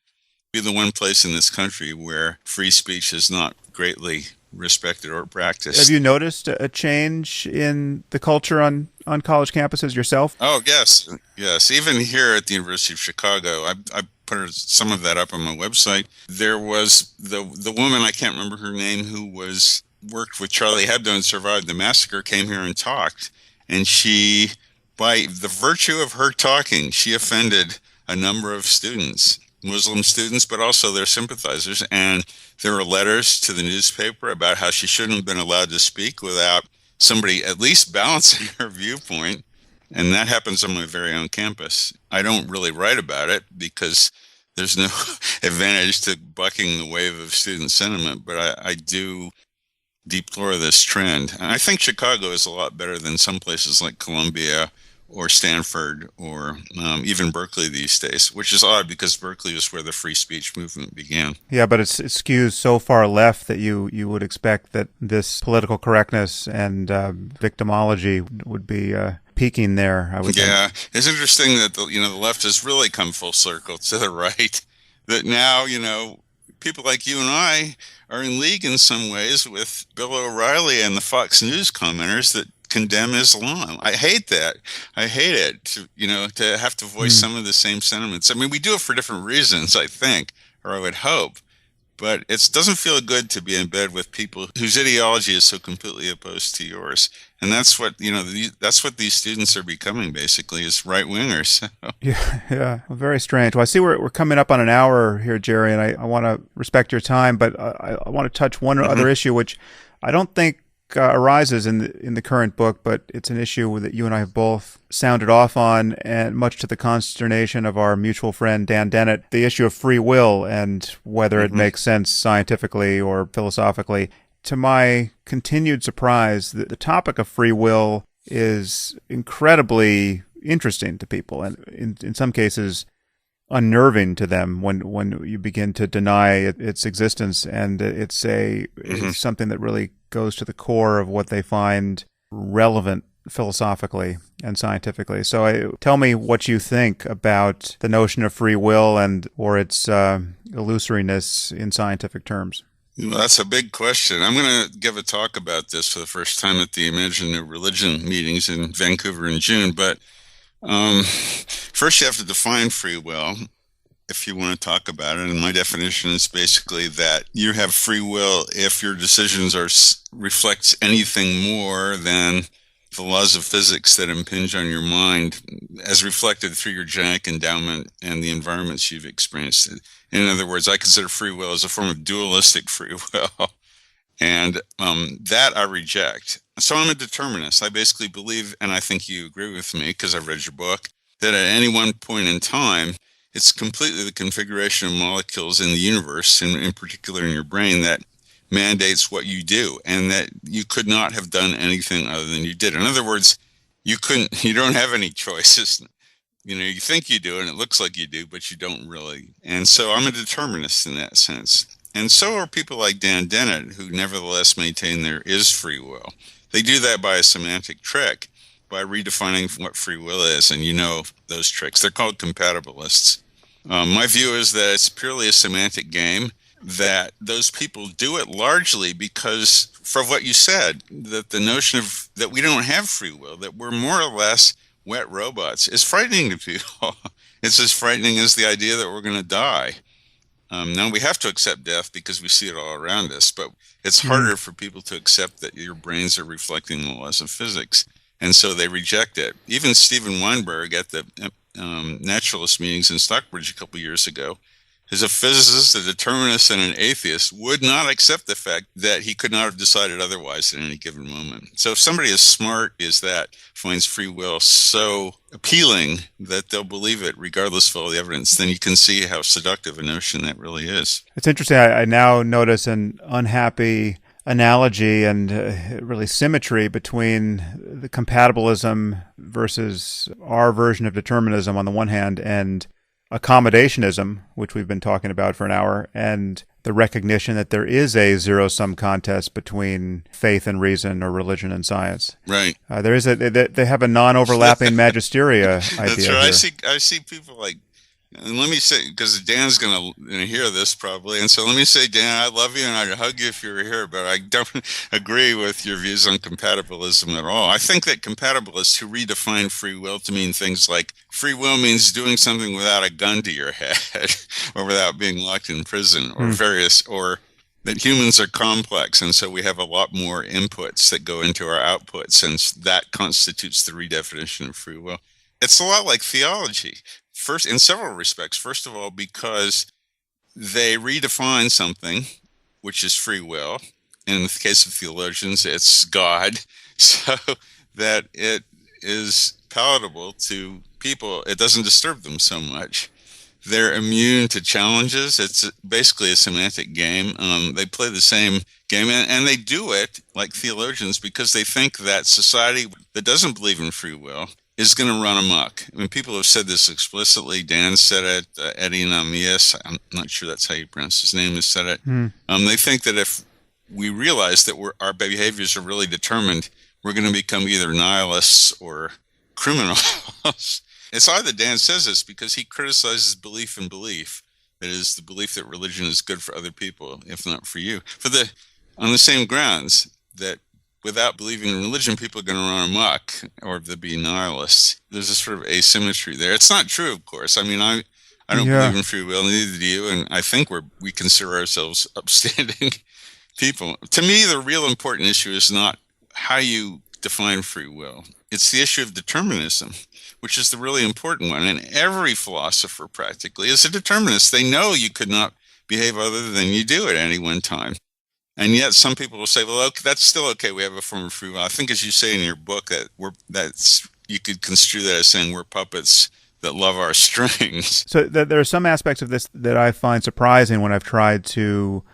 be the one place in this country where free speech is not greatly respected or practiced. Have you noticed a change in the culture on college campuses yourself? Oh, yes. Even here at the University of Chicago, I put some of that up on my website. There was the woman, I can't remember her name, who worked with Charlie Hebdo and survived the massacre, came here and talked. And she, by the virtue of her talking, she offended a number of students, Muslim students, but also their sympathizers. And there were letters to the newspaper about how she shouldn't have been allowed to speak without somebody at least balancing her viewpoint. And that happens on my very own campus. I don't really write about it because there's no advantage to bucking the wave of student sentiment, but I do deplore this trend. And I think Chicago is a lot better than some places like Columbia or Stanford or even Berkeley these days, which is odd because Berkeley is where the free speech movement began. Yeah, but it skews so far left that you would expect that this political correctness and victimology would be peaking there, I would think. It's interesting that the left has really come full circle to the right. That now, people like you and I are in league in some ways with Bill O'Reilly and the Fox News commenters that condemn Islam. I hate that. I hate it to have to voice some of the same sentiments. I mean, we do it for different reasons, I think. or I would hope. But it doesn't feel good to be in bed with people whose ideology is so completely opposed to yours. And that's what, that's what these students are becoming, basically, is right-wingers. Yeah, yeah, very strange. Well, I see we're coming up on an hour here, Jerry, and I want to respect your time, but I want to touch one other issue, which I don't think arises in the current book, but it's an issue that you and I have both sounded off on, and much to the consternation of our mutual friend Dan Dennett, the issue of free will and whether it makes sense scientifically or philosophically. To my continued surprise, the topic of free will is incredibly interesting to people, and in some cases unnerving to them when you begin to deny its existence, and it's something that really goes to the core of what they find relevant philosophically and scientifically. So tell me what you think about the notion of free will or its illusoriness in scientific terms. Well, that's a big question. I'm going to give a talk about this for the first time at the Imagine New Religion meetings in Vancouver in June. But first you have to define free will if you want to talk about it. And my definition is basically that you have free will if your decisions reflects anything more than the laws of physics that impinge on your mind as reflected through your genetic endowment and the environments you've experienced. In other words, I consider free will as a form of dualistic free will, and that I reject. So I'm a determinist. I basically believe, and I think you agree with me because I've read your book, that at any one point in time, it's completely the configuration of molecules in the universe, and in particular in your brain, that mandates what you do, and that you could not have done anything other than you did. In other words, you don't have any choices. You think you do, and it looks like you do, but you don't really. And so I'm a determinist in that sense. And so are people like Dan Dennett, who nevertheless maintain there is free will. They do that by a semantic trick, by redefining what free will is, and those tricks. They're called compatibilists. My view is that it's purely a semantic game, that those people do it largely because, for what you said, that the notion of that we don't have free will, that we're more or less wet robots, is frightening to people. It's as frightening as the idea that we're going to die. Now, we have to accept death because we see it all around us, but it's harder for people to accept that your brains are reflecting the laws of physics, and so they reject it. Even Steven Weinberg at the naturalist meetings in Stockbridge a couple years ago, as a physicist, a determinist, and an atheist, would not accept the fact that he could not have decided otherwise at any given moment. So if somebody as smart as that finds free will so appealing that they'll believe it regardless of all the evidence, then you can see how seductive a notion that really is. It's interesting. I now notice an unhappy analogy and really symmetry between the compatibilism versus our version of determinism on the one hand, and accommodationism, which we've been talking about for an hour, and the recognition that there is a zero-sum contest between faith and reason, or religion and science. Right. They have a non-overlapping magisteria idea. That's right. Here. I see people like, and let me say, because Dan's going to hear this probably, and so let me say, Dan, I love you and I'd hug you if you were here, but I don't agree with your views on compatibilism at all. I think that compatibilists who redefine free will to mean things like free will means doing something without a gun to your head or without being locked in prison or that humans are complex, and so we have a lot more inputs that go into our outputs, and that constitutes the redefinition of free will. It's a lot like theology. First, in several respects. First of all, because they redefine something, which is free will. In the case of theologians, it's God, so that it is palatable to people. It doesn't disturb them so much. They're immune to challenges. It's basically a semantic game. They play the same game, and they do it like theologians because they think that society that doesn't believe in free will is going to run amok. I mean, people have said this explicitly. Dan said it. Eddie Namias, I'm not sure that's how you pronounce his name, has said it. They think that if we realize that our behaviors are really determined, we're going to become either nihilists or criminals. It's odd that Dan says this because he criticizes belief in belief. That is, the belief that religion is good for other people, if not for you. On the same grounds that without believing in religion, people are going to run amok, or they'll be nihilists. There's a sort of asymmetry there. It's not true, of course. I mean, I don't Yeah. believe in free will, neither do you, and I think we consider ourselves upstanding people. To me, the real important issue is not how you define free will. It's the issue of determinism, which is the really important one. And every philosopher practically is a determinist. They know you could not behave other than you do at any one time. And yet some people will say, well, okay, that's still okay. We have a form of free will. I think, as you say in your book, that's you could construe that as saying we're puppets that love our strings. So there are some aspects of this that I find surprising when I've tried to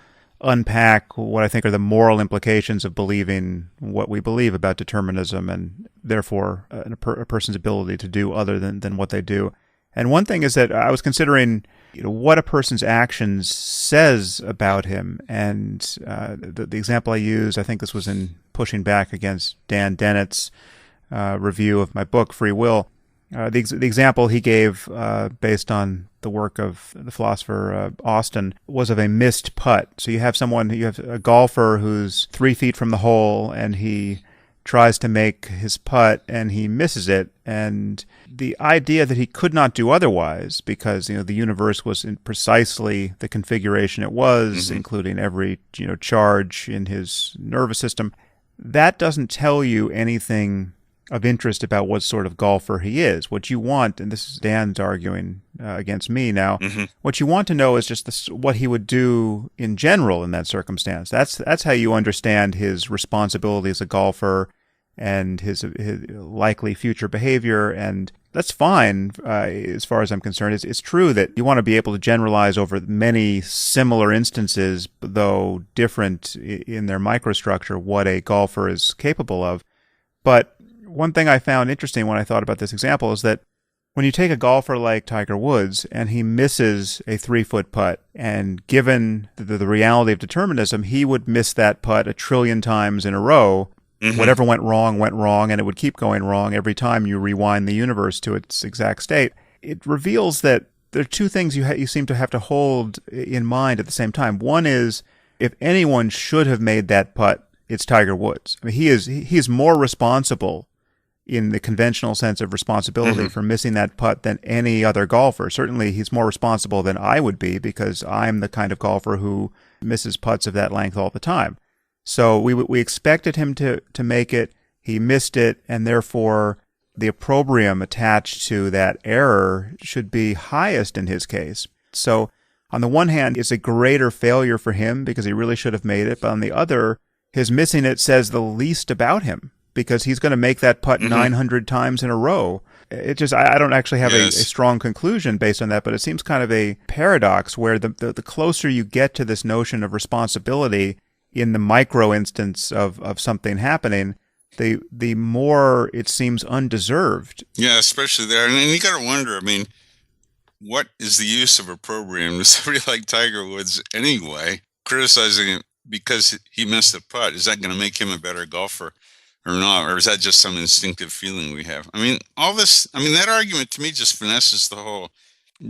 unpack what I think are the moral implications of believing what we believe about determinism and therefore a person's ability to do other than what they do. And one thing is that I was considering what a person's actions says about him. And the example I use, I think this was in pushing back against Dan Dennett's review of my book, Free Will. The example he gave, based on the work of the philosopher Austin, was of a missed putt. So you have a golfer who's 3 feet from the hole, and he tries to make his putt, and he misses it. And the idea that he could not do otherwise, because the universe was in precisely the configuration it was, including every charge in his nervous system, that doesn't tell you anything of interest about what sort of golfer he is. What you want, and this is Dan's arguing against me now, what you want to know is just what he would do in general in that circumstance. That's how you understand his responsibility as a golfer and his likely future behavior, and that's fine as far as I'm concerned. It's true that you want to be able to generalize over many similar instances, though different in their microstructure, what a golfer is capable of. But one thing I found interesting when I thought about this example is that when you take a golfer like Tiger Woods and he misses a 3-foot putt, and given the reality of determinism, he would miss that putt 1 trillion times in a row. Whatever went wrong, and it would keep going wrong every time you rewind the universe to its exact state. It reveals that there are two things you seem to have to hold in mind at the same time. One is, if anyone should have made that putt, it's Tiger Woods. I mean, he is more responsible in the conventional sense of responsibility for missing that putt than any other golfer. Certainly, he's more responsible than I would be, because I'm the kind of golfer who misses putts of that length all the time. So we expected him to make it. He missed it, and therefore the opprobrium attached to that error should be highest in his case. So on the one hand, it's a greater failure for him because he really should have made it. But on the other, his missing it says the least about him, because he's going to make that putt 900 times in a row. It just, I don't actually have a strong conclusion based on that, but it seems kind of a paradox where the closer you get to this notion of responsibility in the micro instance of something happening, the more it seems undeserved. Yeah, especially there. And you got to wonder, I mean, what is the use of opprobrium to somebody like Tiger Woods anyway? Criticizing him because he missed a putt, is that going to make him a better golfer or not? Or is that just some instinctive feeling we have? I mean, that argument to me just finesses the whole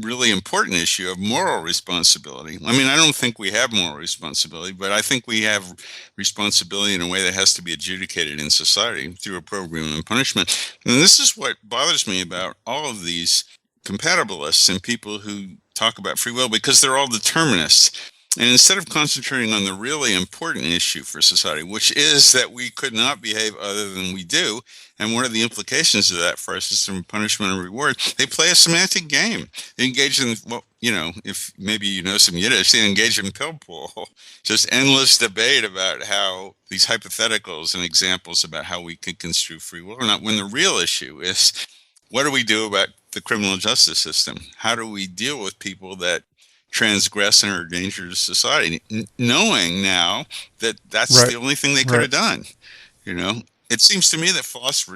really important issue of moral responsibility. I mean, I don't think we have moral responsibility, but I think we have responsibility in a way that has to be adjudicated in society through opprobrium and punishment. And this is what bothers me about all of these compatibilists and people who talk about free will, because they're all determinists. And instead of concentrating on the really important issue for society, which is that we could not behave other than we do, and what are the implications of that for our system of punishment and reward, they play a semantic game. They engage in, if maybe you know some Yiddish, they engage in pillpool, just endless debate about how these hypotheticals and examples about how we could construe free will or not, when the real issue is, what do we do about the criminal justice system? How do we deal with people that transgress and are a danger to society, knowing now that that's the only thing they could have done? It seems to me that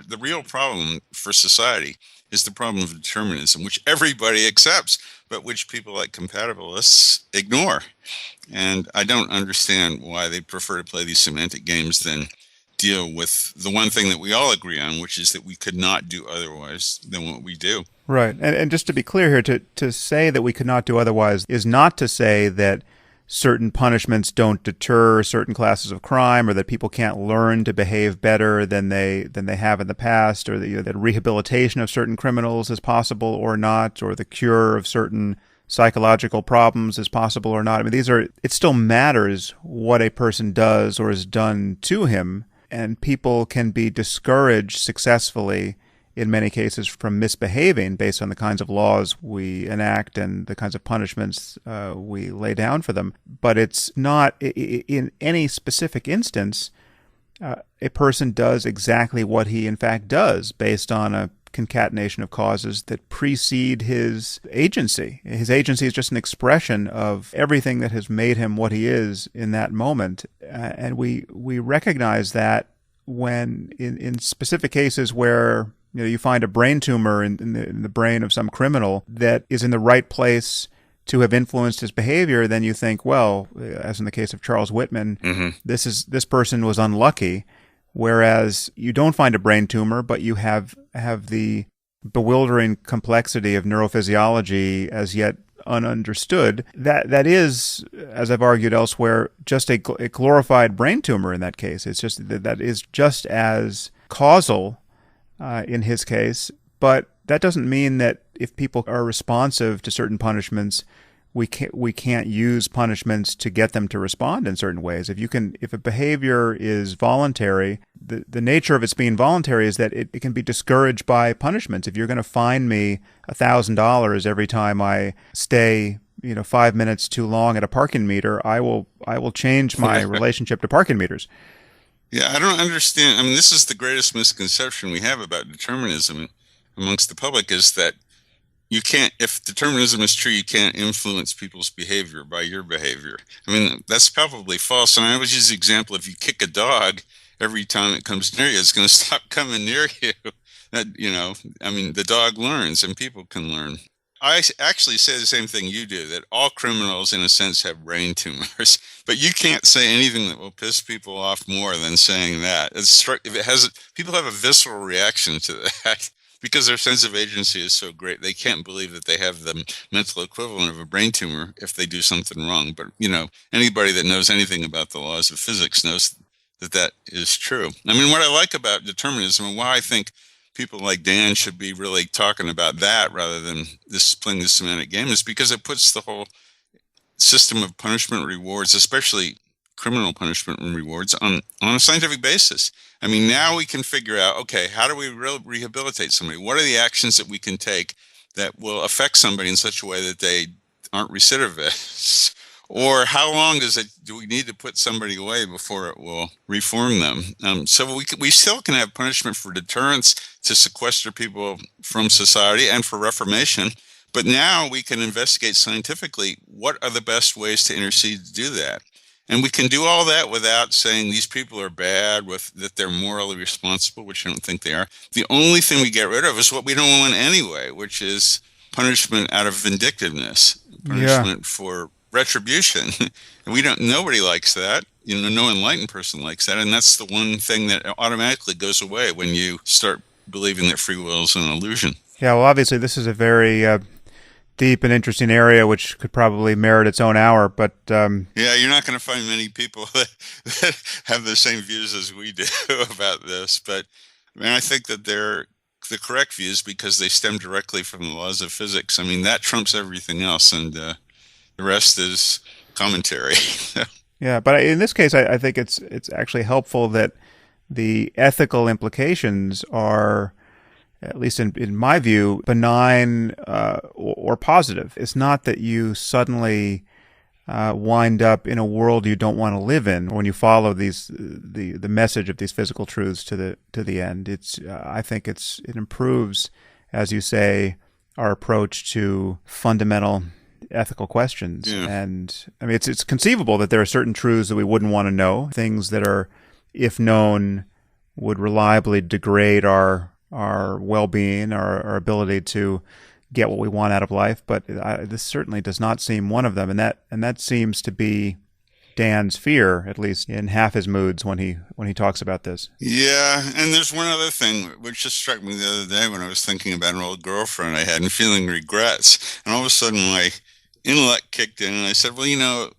the real problem for society is the problem of determinism, which everybody accepts, but which people like compatibilists ignore. And I don't understand why they prefer to play these semantic games than deal with the one thing that we all agree on, which is that we could not do otherwise than what we do. Right. And just to be clear here, to say that we could not do otherwise is not to say that certain punishments don't deter certain classes of crime, or that people can't learn to behave better than they have in the past, or that rehabilitation of certain criminals is possible or not, or the cure of certain psychological problems is possible or not. I mean, it still matters what a person does or is done to him, and people can be discouraged successfully in many cases from misbehaving based on the kinds of laws we enact and the kinds of punishments we lay down for them. But it's not, in any specific instance, a person does exactly what he in fact does based on a concatenation of causes that precede his agency. His agency is just an expression of everything that has made him what he is in that moment. And we recognize that when in specific cases where you find a brain tumor in the brain of some criminal that is in the right place to have influenced his behavior, then you think, well, as in the case of Charles Whitman, this person was unlucky. Whereas you don't find a brain tumor, but you have the bewildering complexity of neurophysiology as yet ununderstood. That is, as I've argued elsewhere, just a glorified brain tumor in that case. It's just that is just as causal in his case, but that doesn't mean that if people are responsive to certain punishments, we can't use punishments to get them to respond in certain ways. If a behavior is voluntary, the nature of its being voluntary is that it can be discouraged by punishments. If you're going to fine me $1,000 every time I stay 5 minutes too long at a parking meter, I will change my relationship to parking meters. Yeah, I don't understand. I mean, this is the greatest misconception we have about determinism amongst the public, is that you can't, if determinism is true, you can't influence people's behavior by your behavior. I mean, that's probably false. And I always use the example, if you kick a dog every time it comes near you, it's going to stop coming near you. The dog learns, and people can learn. I actually say the same thing you do, that all criminals, in a sense, have brain tumors. But you can't say anything that will piss people off more than saying that. People have a visceral reaction to that. Because their sense of agency is so great, they can't believe that they have the mental equivalent of a brain tumor if they do something wrong. But, anybody that knows anything about the laws of physics knows that is true. I mean, what I like about determinism, and why I think people like Dan should be really talking about that rather than playing the semantic game, is because it puts the whole system of punishment rewards, especially criminal punishment and rewards, on a scientific basis. I mean, now we can figure out, okay, how do we rehabilitate somebody? What are the actions that we can take that will affect somebody in such a way that they aren't recidivists? Or how long do we need to put somebody away before it will reform them? So we still can have punishment for deterrence, to sequester people from society, and for reformation. But now we can investigate scientifically what are the best ways to intercede to do that. And we can do all that without saying these people are bad, that they're morally responsible, which I don't think they are. The only thing we get rid of is what we don't want anyway, which is punishment out of vindictiveness, punishment for retribution. And nobody likes that. No enlightened person likes that. And that's the one thing that automatically goes away when you start believing that free will is an illusion. Yeah, well, obviously this is a very deep and interesting area, which could probably merit its own hour. But yeah, you're not going to find many people that have the same views as we do about this. But I think that they're the correct views because they stem directly from the laws of physics. I mean, that trumps everything else, and the rest is commentary. Yeah, but in this case, I think it's actually helpful that the ethical implications are, at least in my view, benign or positive. It's not that you suddenly wind up in a world you don't want to live in when you follow the message of these physical truths to the end. I think it improves, as you say, our approach to fundamental ethical questions. Yeah. And I mean, it's conceivable that there are certain truths that we wouldn't want to know, things that are, if known, would reliably degrade our well-being, our ability to get what we want out of life. But this certainly does not seem one of them, and that seems to be Dan's fear, at least in half his moods when he talks about this. Yeah, and there's one other thing which just struck me the other day when I was thinking about an old girlfriend I had and feeling regrets, and all of a sudden my intellect kicked in, and I said, well,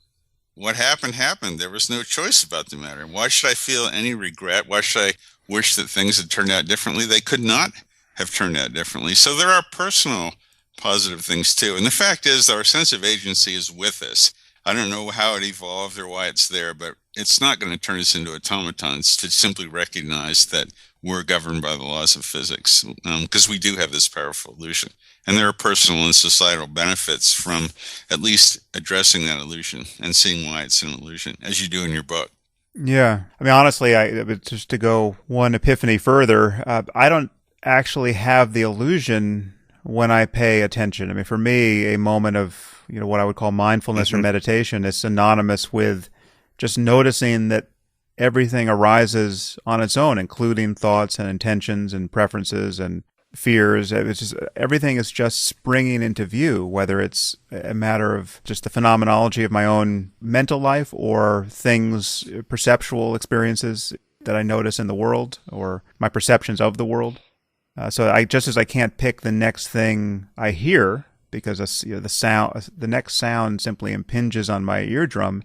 what happened. There was no choice about the matter. Why should I feel any regret? Why should I wish that things had turned out differently? They could not have turned out differently. So there are personal positive things too. And the fact is, our sense of agency is with us. I don't know how it evolved or why it's there, but it's not going to turn us into automatons to simply recognize that we're governed by the laws of physics, because we do have this powerful illusion. And there are personal and societal benefits from at least addressing that illusion and seeing why it's an illusion, as you do in your book. Yeah. I mean, honestly, just to go one epiphany further, I don't actually have the illusion when I pay attention. I mean, for me, a moment of, what I would call mindfulness or meditation is synonymous with just noticing that everything arises on its own, including thoughts and intentions and preferences and fears. It's just, everything is just springing into view, whether it's a matter of just the phenomenology of my own mental life or things, perceptual experiences that I notice in the world or my perceptions of the world. So just as I can't pick the next thing I hear because the next sound simply impinges on my eardrum,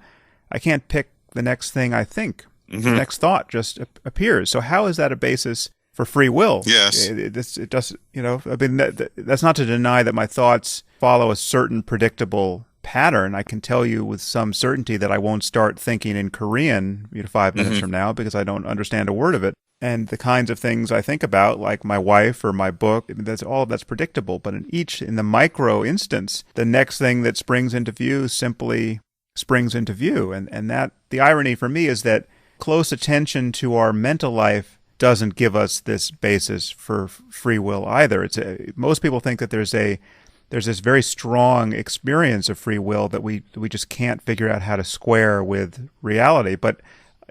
I can't pick the next thing I think. The next thought just appears. So how is that a basis for free will? Yes. It does, I mean, that's not to deny that my thoughts follow a certain predictable pattern. I can tell you with some certainty that I won't start thinking in Korean 5 minutes from now because I don't understand a word of it. And the kinds of things I think about, like my wife or my book, that's predictable. But in the micro instance, the next thing that springs into view simply springs into view. And that the irony for me is that close attention to our mental life doesn't give us this basis for free will either. Most people think that there's this very strong experience of free will that we just can't figure out how to square with reality. But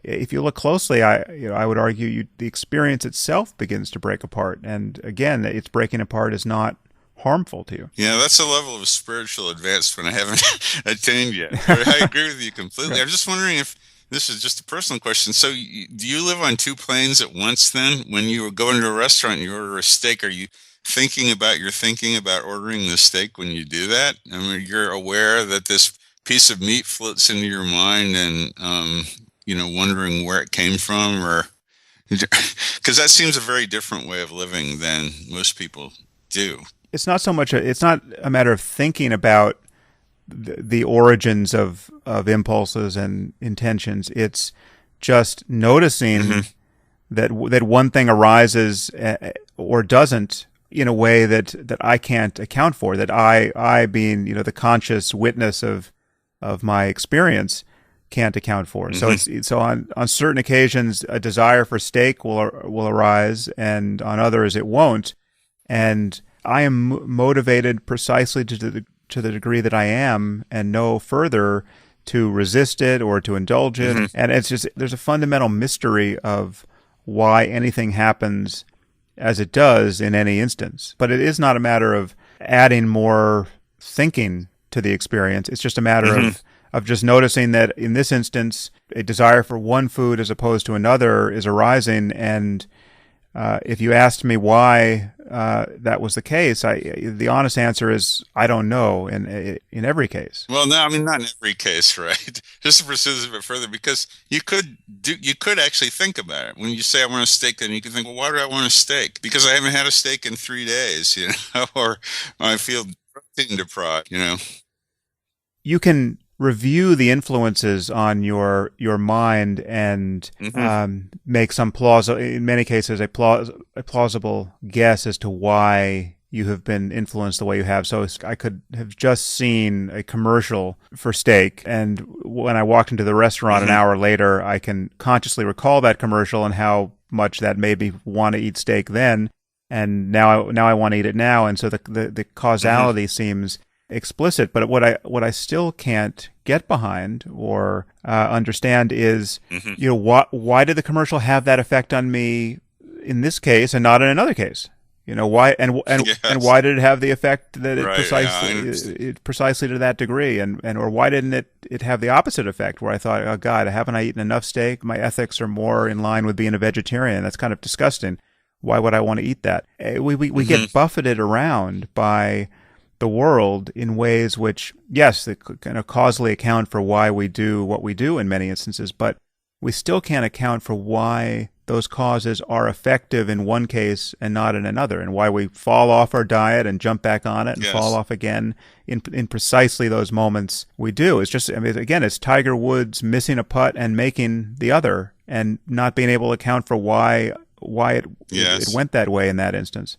if you look closely, I would argue the experience itself begins to break apart. And again, its breaking apart is not harmful to you. Yeah, that's a level of spiritual advancement I haven't attained yet. I agree with you completely. Right. I'm just wondering if this is just a personal question. So do you live on two planes at once then? When you go into a restaurant and you order a steak, are you thinking about ordering the steak when you do that? I mean, you're aware that this piece of meat floats into your mind and, wondering where it came from, or because that seems a very different way of living than most people do. It's not a matter of thinking about the origins of impulses and intentions. It's just noticing that one thing arises or doesn't in a way that I can't account for, that I being, the conscious witness of my experience can't account for. So so on certain occasions a desire for steak will arise, and on others it won't. And I am motivated precisely to the degree that I am, and no further, to resist it or to indulge it. And it's just, there's a fundamental mystery of why anything happens as it does in any instance. But it is not a matter of adding more thinking to the experience. It's just a matter of just noticing that in this instance, a desire for one food as opposed to another is arising. And if you asked me why that was the case, the honest answer is I don't know in every case. Well, no, I mean, not in every case, right? Just to pursue this a bit further, because you could actually think about it. When you say I want a steak, then you can think, well, why do I want a steak? Because I haven't had a steak in 3 days, or I feel protein deprived, You can review the influences on your mind and make some in many cases a plausible guess as to why you have been influenced the way you have. So I could have just seen a commercial for steak, and when I walked into the restaurant an hour later, I can consciously recall that commercial and how much that made me want to eat steak then, and now I want to eat it now. And so the causality seems explicit. But what I still can't get behind or understand is, why did the commercial have that effect on me in this case and not in another case? Why and why did it have the effect that it precisely to that degree, or why didn't it have the opposite effect where I thought, oh God, haven't I eaten enough steak? My ethics are more in line with being a vegetarian. That's kind of disgusting. Why would I want to eat that? We get buffeted around by the world in ways which, yes, they kind of causally account for why we do what we do in many instances, but we still can't account for why those causes are effective in one case and not in another, and why we fall off our diet and jump back on it and fall off again in precisely those moments we do. It's just, I mean, again, it's Tiger Woods missing a putt and making the other and not being able to account for why it went that way in that instance.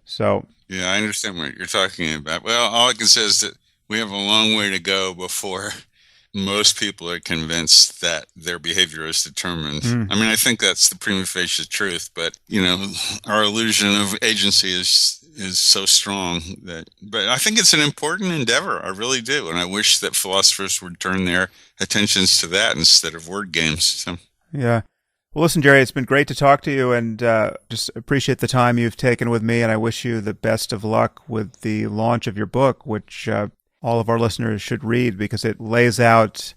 So yeah, I understand what you're talking about. Well, all I can say is that we have a long way to go before most people are convinced that their behavior is determined. I mean, I think that's the prima facie truth, but, you know, our illusion of agency is so strong but I think it's an important endeavor. I really do. And I wish that philosophers would turn their attentions to that instead of word games. So. Yeah. Well, listen, Jerry, it's been great to talk to you, and just appreciate the time you've taken with me, and I wish you the best of luck with the launch of your book, which all of our listeners should read, because it lays out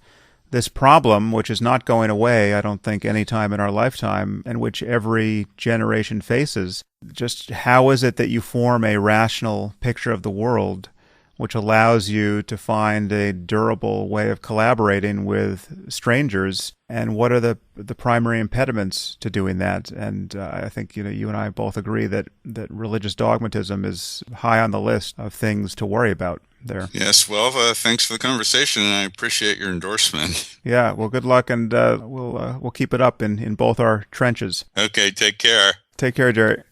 this problem, which is not going away, I don't think, any time in our lifetime, and which every generation faces. Just how is it that you form a rational picture of the world which allows you to find a durable way of collaborating with strangers, and what are the primary impediments to doing that? And I think, you know, you and I both agree that religious dogmatism is high on the list of things to worry about there. Yes, well, thanks for the conversation, and I appreciate your endorsement. Yeah, well, good luck, and we'll keep it up in both our trenches. Okay, take care. Take care, Jerry.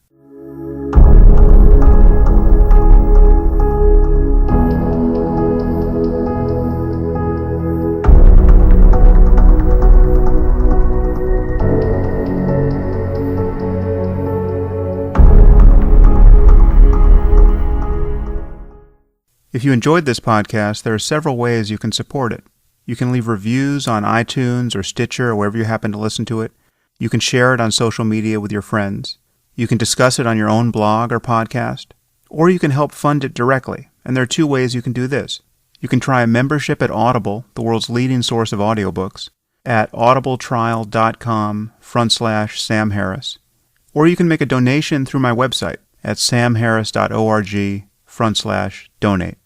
If you enjoyed this podcast, there are several ways you can support it. You can leave reviews on iTunes or Stitcher or wherever you happen to listen to it. You can share it on social media with your friends. You can discuss it on your own blog or podcast. Or you can help fund it directly. And there are two ways you can do this. You can try a membership at Audible, the world's leading source of audiobooks, at audibletrial.com/Sam Harris. Or you can make a donation through my website at samharris.org/donate.